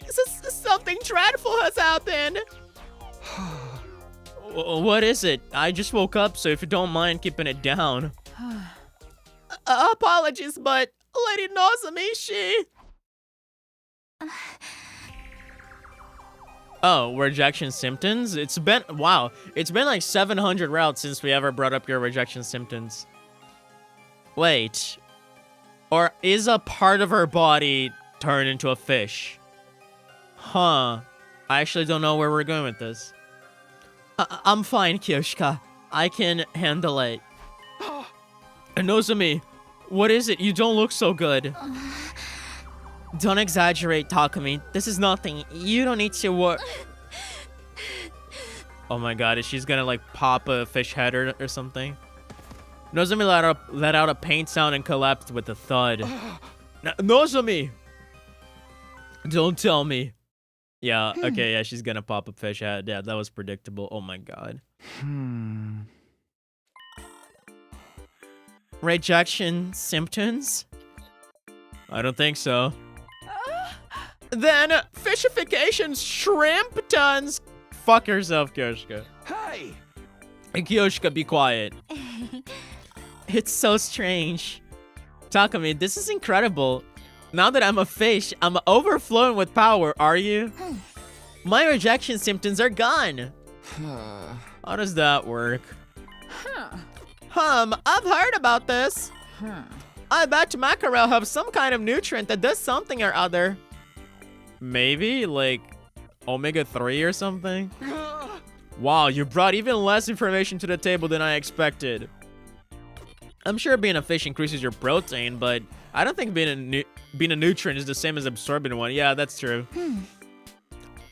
Something dreadful has happened. What is it? I just woke up, so if you don't mind keeping it down. Apologies, but Lady Nozomi, she... Oh, rejection symptoms? It's been like 700 routes since we ever brought up your rejection symptoms. Wait. Or is a part of her body turned into a fish? Huh. I actually don't know where we're going with this. I'm fine, Kyoshika. I can handle it. Nozomi, what is it? You don't look so good. Don't exaggerate, Takumi. This is nothing. You don't need to work. Oh my god, is she's gonna like pop a fish head or something? Nozomi let out a pain sound and collapsed with a thud. Nozomi! Don't tell me. Yeah, okay, yeah, she's gonna pop a fish head. Yeah, that was predictable. Oh my god. Rejection symptoms? I don't think so. Then fishification shrimp tons. Fuck yourself, Kyoshika. Hey! Kyoshika, be quiet. It's so strange. Takumi, this is incredible. Now that I'm a fish, I'm overflowing with power, are you? My rejection symptoms are gone. How does that work? I've heard about this. I bet mackerel have some kind of nutrient that does something or other. Maybe, like, omega-3 or something? Wow, you brought even less information to the table than I expected. I'm sure being a fish increases your protein, but I don't think being a nutrient is the same as absorbing one. Yeah, that's true.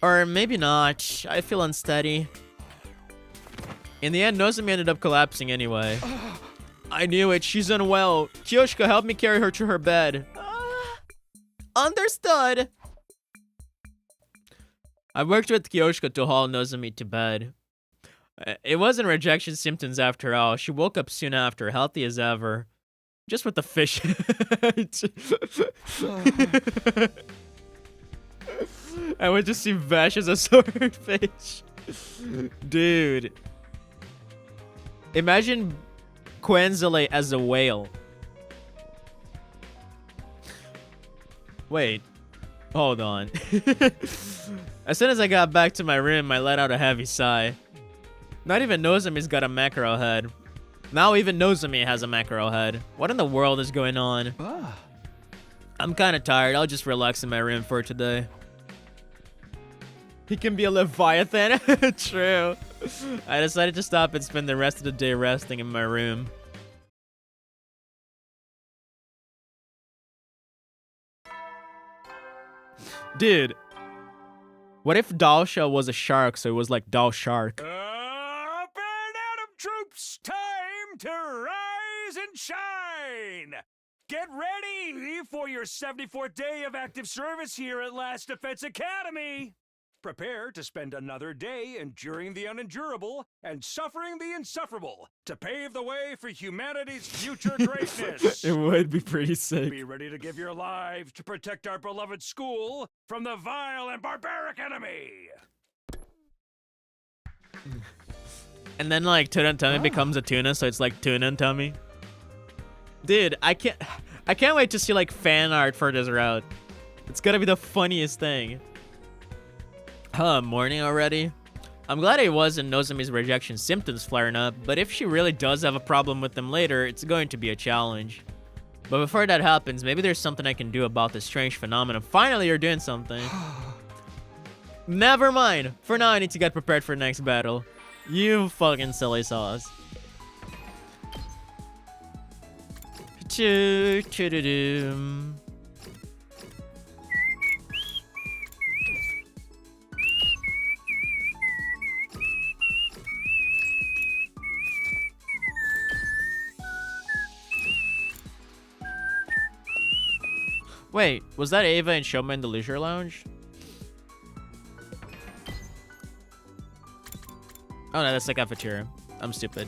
Or maybe not. I feel unsteady. In the end, Nozomi ended up collapsing anyway. I knew it. She's unwell. Kyoshika, help me carry her to her bed. Understood. I worked with Kyoshika to haul Nozomi to bed. It wasn't rejection symptoms after all. She woke up soon after, healthy as ever. Just with the fish. I would just see Vash as a swordfish. Dude. Imagine Quenzile as a whale. Wait. Hold on. As soon as I got back to my room, I let out a heavy sigh. Not even Nozomi's got a mackerel head. Now even Nozomi has a mackerel head. What in the world is going on? I'm kind of tired. I'll just relax in my room for today. He can be a leviathan. True. I decided to stop and spend the rest of the day resting in my room. Dude, what if Dalsha was a shark, so it was like Dal Shark? Up and at 'em, troops! Time to rise and shine! Get ready for your 74th day of active service here at Last Defense Academy! Prepare to spend another day enduring the unendurable and suffering the insufferable to pave the way for humanity's future greatness. It would be pretty sick. Be ready to give your lives to protect our beloved school from the vile and barbaric enemy. And then like Tuna and Tummy becomes a tuna, so it's like Tuna and Tummy. Dude, I can't wait to see like fan art for this route. It's gonna be the funniest thing. Morning already? I'm glad it wasn't Nozomi's rejection symptoms flaring up, but if she really does have a problem with them later, it's going to be a challenge. But before that happens, maybe there's something I can do about this strange phenomenon. Finally, you're doing something. Never mind. For now, I need to get prepared for the next battle. You fucking silly sauce. Choo-choo-doo-doom. Wait, was that Ava and Shoma in the Leisure Lounge? Oh no, that's the cafeteria. I'm stupid.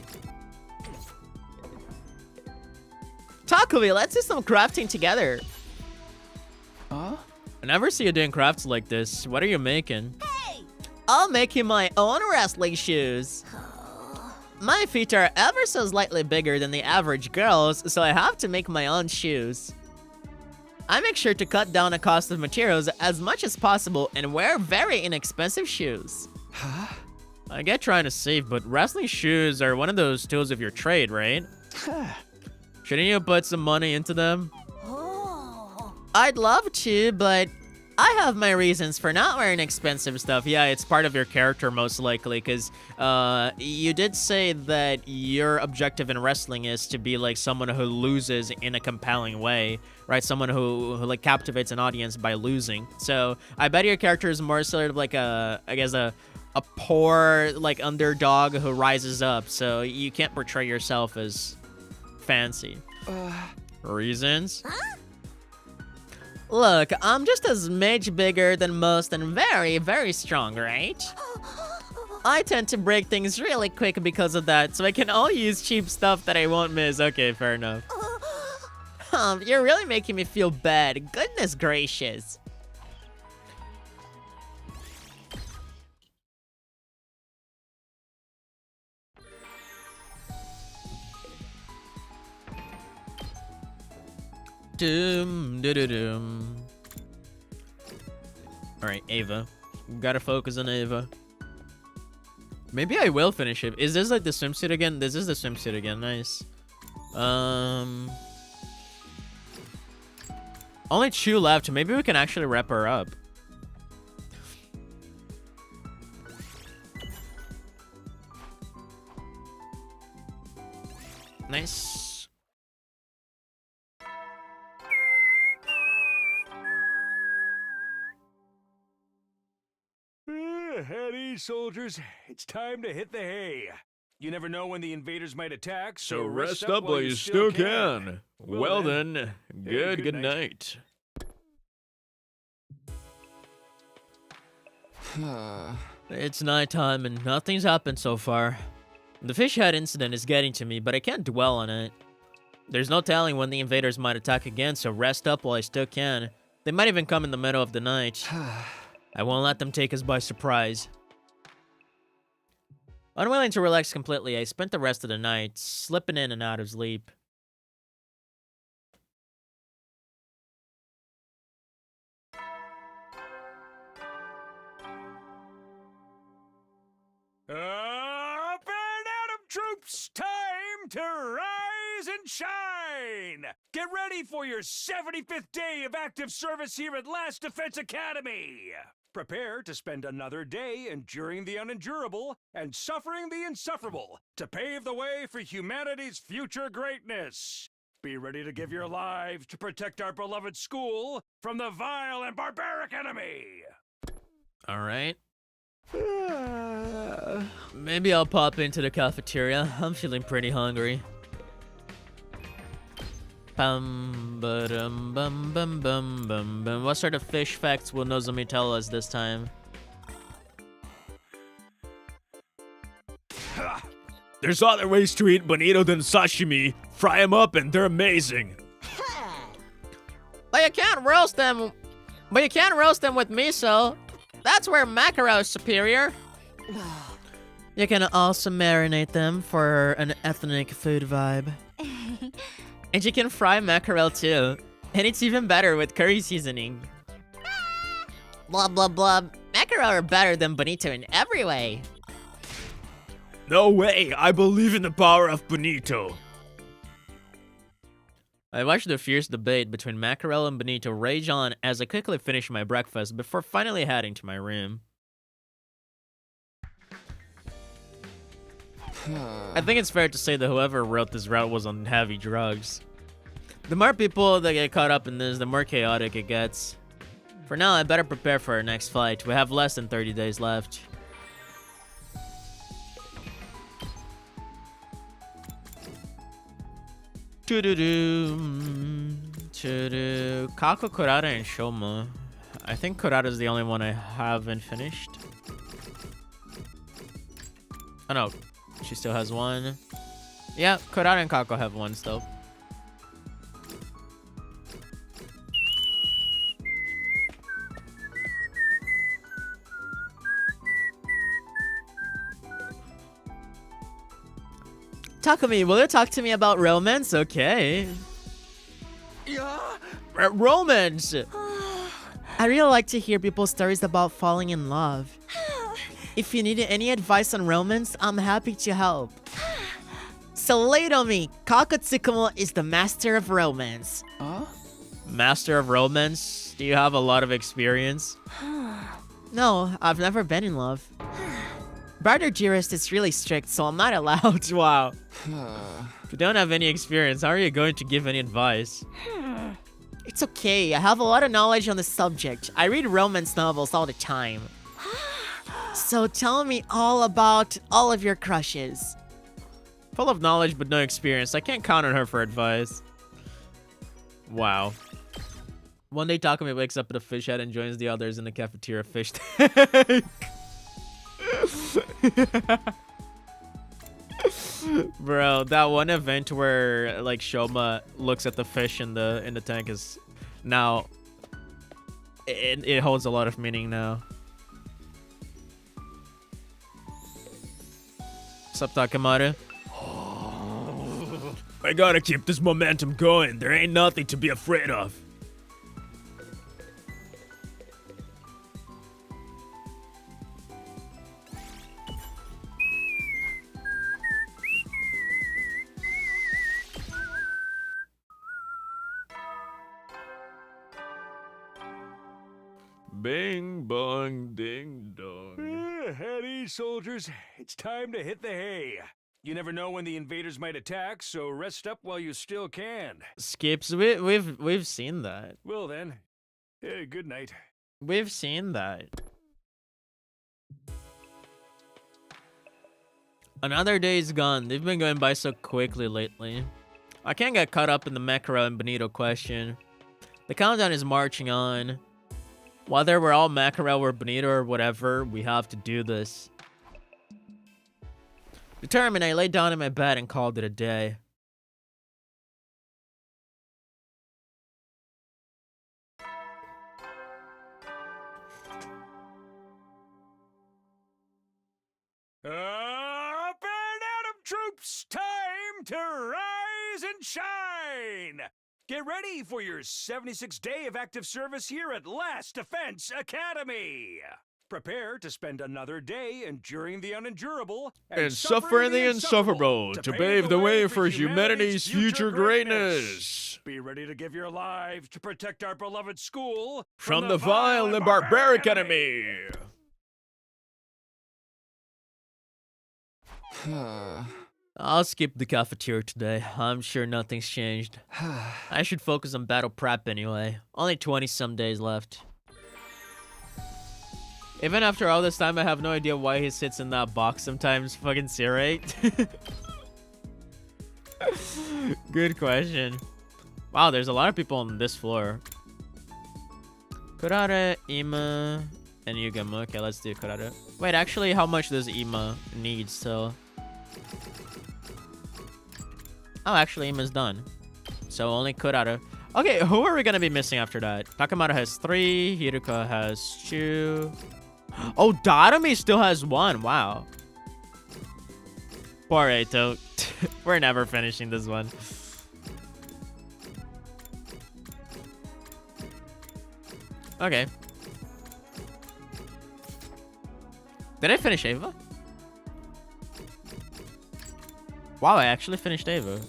Takumi, let's do some crafting together. I never see you doing crafts like this. What are you making? Hey! I'll make you my own wrestling shoes. My feet are ever so slightly bigger than the average girl's, so I have to make my own shoes. I make sure to cut down the cost of materials as much as possible and wear very inexpensive shoes. I get trying to save, but wrestling shoes are one of those tools of your trade, right? Shouldn't you put some money into them? I'd love to, but I have my reasons for not wearing expensive stuff. Yeah, it's part of your character most likely, because you did say that your objective in wrestling is to be like someone who loses in a compelling way, right? Someone who like captivates an audience by losing. So I bet your character is more sort of like a poor like underdog who rises up. So you can't portray yourself as fancy. Reasons? Huh? Look, I'm just a smidge bigger than most and very, very strong, right? I tend to break things really quick because of that, so I can only use cheap stuff that I won't miss. Okay, fair enough. You're really making me feel bad. Goodness gracious. Doom, doom. Alright, Ava. Gotta focus on Ava. Maybe I will finish it. Is this like the swimsuit again? This is the swimsuit again. Nice. Only 2 left. Maybe we can actually wrap her up. Nice. At ease, soldiers. It's time to hit the hay. You never know when the invaders might attack, So rest up while you still can. Well then, good night. It's nighttime and nothing's happened so far. The fish head incident is getting to me, but I can't dwell on it. There's no telling when the invaders might attack again, so rest up while I still can. They might even come in the middle of the night. I won't let them take us by surprise. Unwilling to relax completely, I spent the rest of the night slipping in and out of sleep. Up and Atom troops, time to rise and shine! Get ready for your 75th day of active service here at Last Defense Academy! Prepare to spend another day enduring the unendurable and suffering the insufferable to pave the way for humanity's future greatness. Be ready to give your lives to protect our beloved school from the vile and barbaric enemy! Alright. Maybe I'll pop into the cafeteria. I'm feeling pretty hungry. Bum bum bum bum bum bum bum. What sort of fish facts will Nozomi tell us this time? There's other ways to eat bonito than sashimi. Fry them up and they're amazing. But you can't roast them. But you can't roast them with miso. That's where mackerel is superior. You can also marinate them for an ethnic food vibe. And you can fry mackerel too. And it's even better with curry seasoning. Blah blah blah. Mackerel are better than bonito in every way. No way, I believe in the power of bonito. I watched the fierce debate between mackerel and bonito rage on as I quickly finished my breakfast before finally heading to my room. I think it's fair to say that whoever wrote this route was on heavy drugs. The more people that get caught up in this, the more chaotic it gets. For now, I better prepare for our next fight. We have less than 30 days left. Kako, Kurata, and Shoma. I think Kurata is the only one I haven't finished. Oh no, she still has one. Yeah, Kurata and Kako have one still. Takumi, will you talk to me about romance? Okay. Yeah? Romance! I really like to hear people's stories about falling in love. If you need any advice on romance, I'm happy to help. So lay it on me, Kakatsukumo is the master of romance. Master of romance? Do you have a lot of experience? No, I've never been in love. Brother Jurist is really strict, so I'm not allowed. Wow. If you don't have any experience, how are you going to give any advice? It's okay, I have a lot of knowledge on the subject. I read romance novels all the time. So tell me all about all of your crushes. Full of knowledge but no experience. I can't count on her for advice. Wow. One day Takumi wakes up at a fish head and joins the others in the cafeteria fish tank. Bro, that one event where like Shoma looks at the fish in the tank is now it holds a lot of meaning now. What's up, Takamaru? I gotta keep this momentum going. There ain't nothing to be afraid of. Bing bong ding dong. At ease, soldiers. It's time to hit the hay. You never know when the invaders might attack, so rest up while you still can. Skips, we've seen that. Well then, good night. We've seen that. Another day is gone. They've been going by so quickly lately. I can't get caught up in the mackerel and bonito question. The countdown is marching on. Whether we're all mackerel or bonito or whatever, we have to do this. Determined, I laid down in my bed and called it a day. to rise and shine! Get ready for your 76th day of active service here at Last Defense Academy! Prepare to spend another day enduring the unendurable And suffering the insufferable to pave the way for humanity's future greatness. Be ready to give your lives to protect our beloved school From the vile and barbaric enemy. I'll skip the cafeteria today. I'm sure nothing's changed. I should focus on battle prep anyway. Only 20-some days left. Even after all this time, I have no idea why he sits in that box sometimes. Fucking Serate. Good question. Wow, there's a lot of people on this floor. Kurare, Ima, and Yugama. Okay, let's do Kurare. Wait, actually, how much does Ima need still? Oh, actually, Ima's done. So only Kurare. Okay, who are we gonna be missing after that? Takamata has 3, Hiruka has 2. Oh, Darami still has 1. Wow. Poor Eito. We're never finishing this one. Okay. Did I finish Ava? Wow, I actually finished Ava.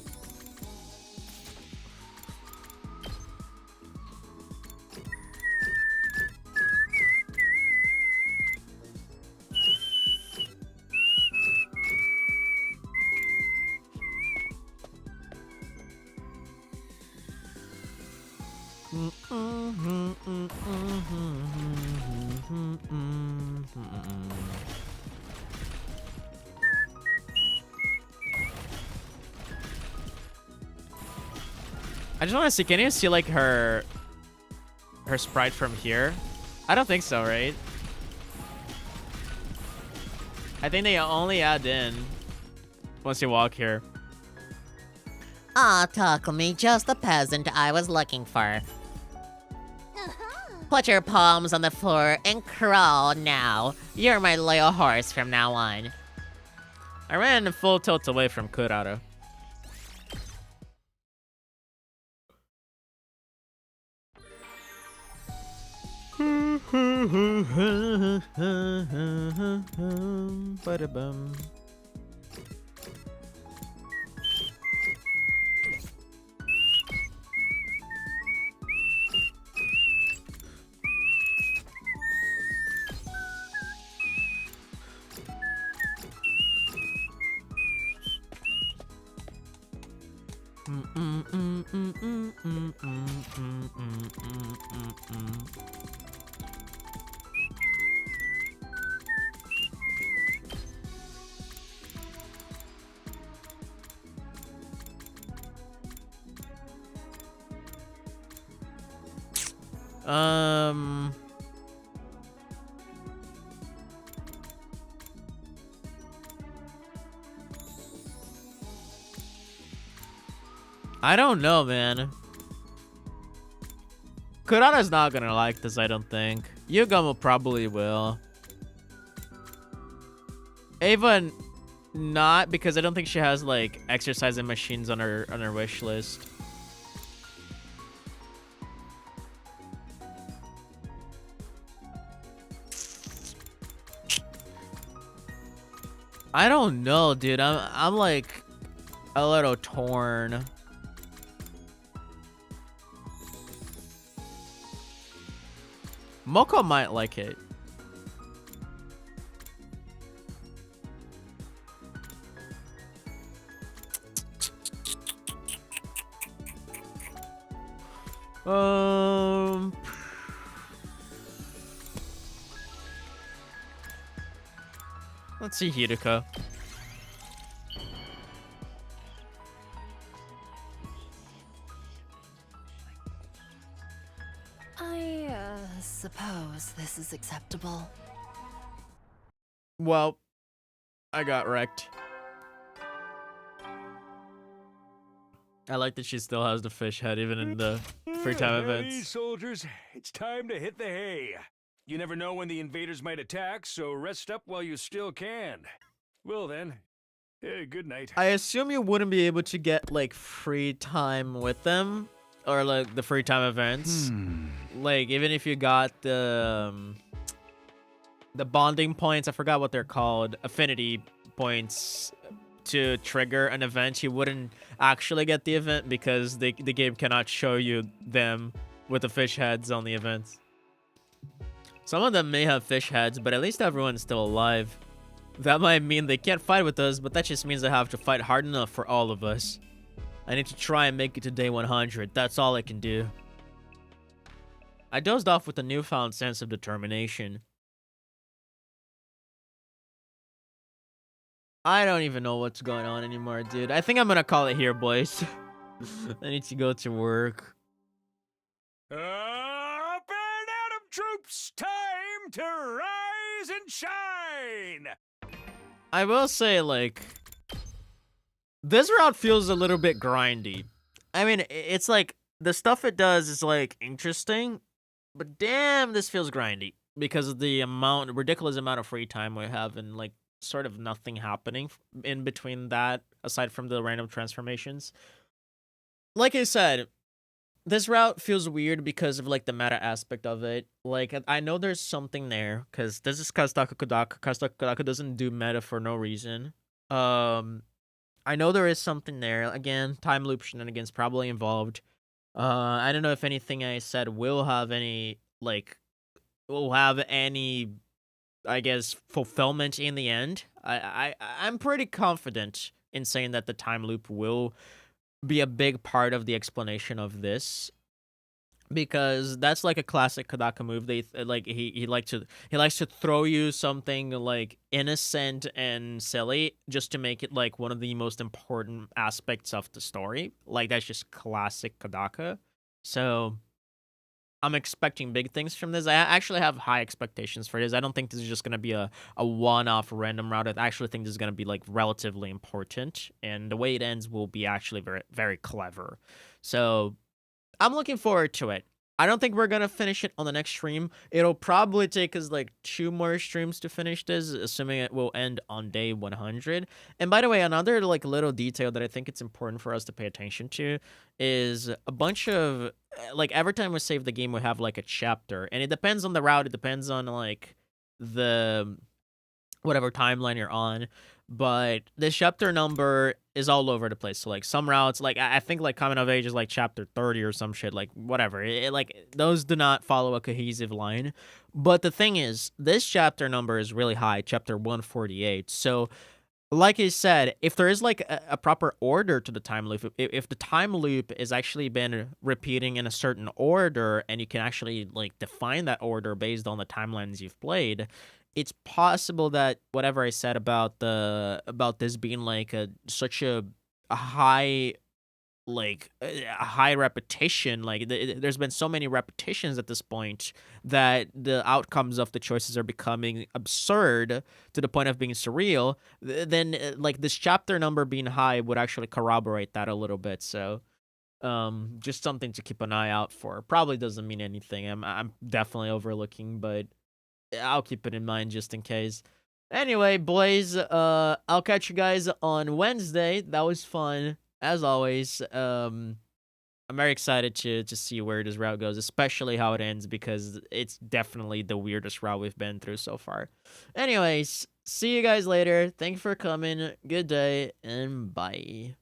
I just want to see, can you see like her sprite from here? I don't think so, right? I think they only add in once you walk here. Aw, Takumi, just the peasant I was looking for. Put your palms on the floor and crawl now. You're my loyal horse from now on. I ran full tilt away from Kurara. Ba-da-bum. I don't know, man. Kurara's not gonna like this, I don't think. Yugamo probably will. Ava, not, because I don't think she has like exercising machines on her wish list. I don't know, dude. I'm like a little torn. Moko might like it. Let's see Hiruka. I suppose this is acceptable. Well, I got wrecked. I like that she still has the fish head even in the free time Hey, events. soldiers, it's time to hit the hay. You never know when the invaders might attack, so rest up while you still can. Well then, Good night. I assume you wouldn't be able to get like free time with them or like the free time events. Like even if you got the bonding points, I forgot what they're called, affinity points to trigger an event, you wouldn't actually get the event because the game cannot show you them with the fish heads on the events. Some of them may have fish heads, but at least everyone's still alive. That might mean they can't fight with us, but that just means I have to fight hard enough for all of us. I need to try and make it to day 100. That's all I can do. I dozed off with a newfound sense of determination. I don't even know what's going on anymore, dude. I think I'm gonna call it here, boys. I need to go to work. Up and at 'em, troops! Time to rise and shine! I will say, like, this route feels a little bit grindy. I mean, it's like, the stuff it does is, like, interesting, but damn, this feels grindy. Because of the ridiculous amount of free time we have and, like, sort of nothing happening in between that, aside from the random transformations. Like I said, this route feels weird because of, like, the meta aspect of it. Like, I know there's something there, because this is Kazutaka Kodaka. Kazutaka Kodaka doesn't do meta for no reason. I know there is something there. Again, time loop shenanigans probably involved. I don't know if anything I said will have any, I guess, fulfillment in the end. I'm pretty confident in saying that the time loop will be a big part of the explanation of this, because that's like a classic Kodaka move. He likes to throw you something like innocent and silly just to make it like one of the most important aspects of the story. Like that's just classic Kodaka. So I'm expecting big things from this. I actually have high expectations for this. I don't think this is just going to be a one-off random route. I actually think this is going to be like relatively important, and the way it ends will be actually very, very clever. So I'm looking forward to it. I don't think we're going to finish it on the next stream. It'll probably take us like 2 more streams to finish this, assuming it will end on day 100. And by the way, another like little detail that I think it's important for us to pay attention to is a bunch of, like, every time we save the game, we have like a chapter, and it depends on the route. It depends on like the whatever timeline you're on. But this chapter number is all over the place. So like some routes, like I think like Coming of Age is like chapter 30 or some shit, like whatever. Like those do not follow a cohesive line. But the thing is, this chapter number is really high, chapter 148. So like I said, if there is like a proper order to the time loop, if the time loop is actually been repeating in a certain order, and you can actually like define that order based on the timelines you've played, it's possible that whatever I said about this being like such a high, like a high repetition, like there's been so many repetitions at this point that the outcomes of the choices are becoming absurd to the point of being surreal, then like this chapter number being high would actually corroborate that a little bit. So just something to keep an eye out for. Probably doesn't mean anything. I'm definitely overlooking, but I'll keep it in mind just in case. Anyway, boys, I'll catch you guys on Wednesday. That was fun, as always. I'm very excited to see where this route goes, especially how it ends, because it's definitely the weirdest route we've been through so far. Anyways, see you guys later. Thank you for coming. Good day, and bye.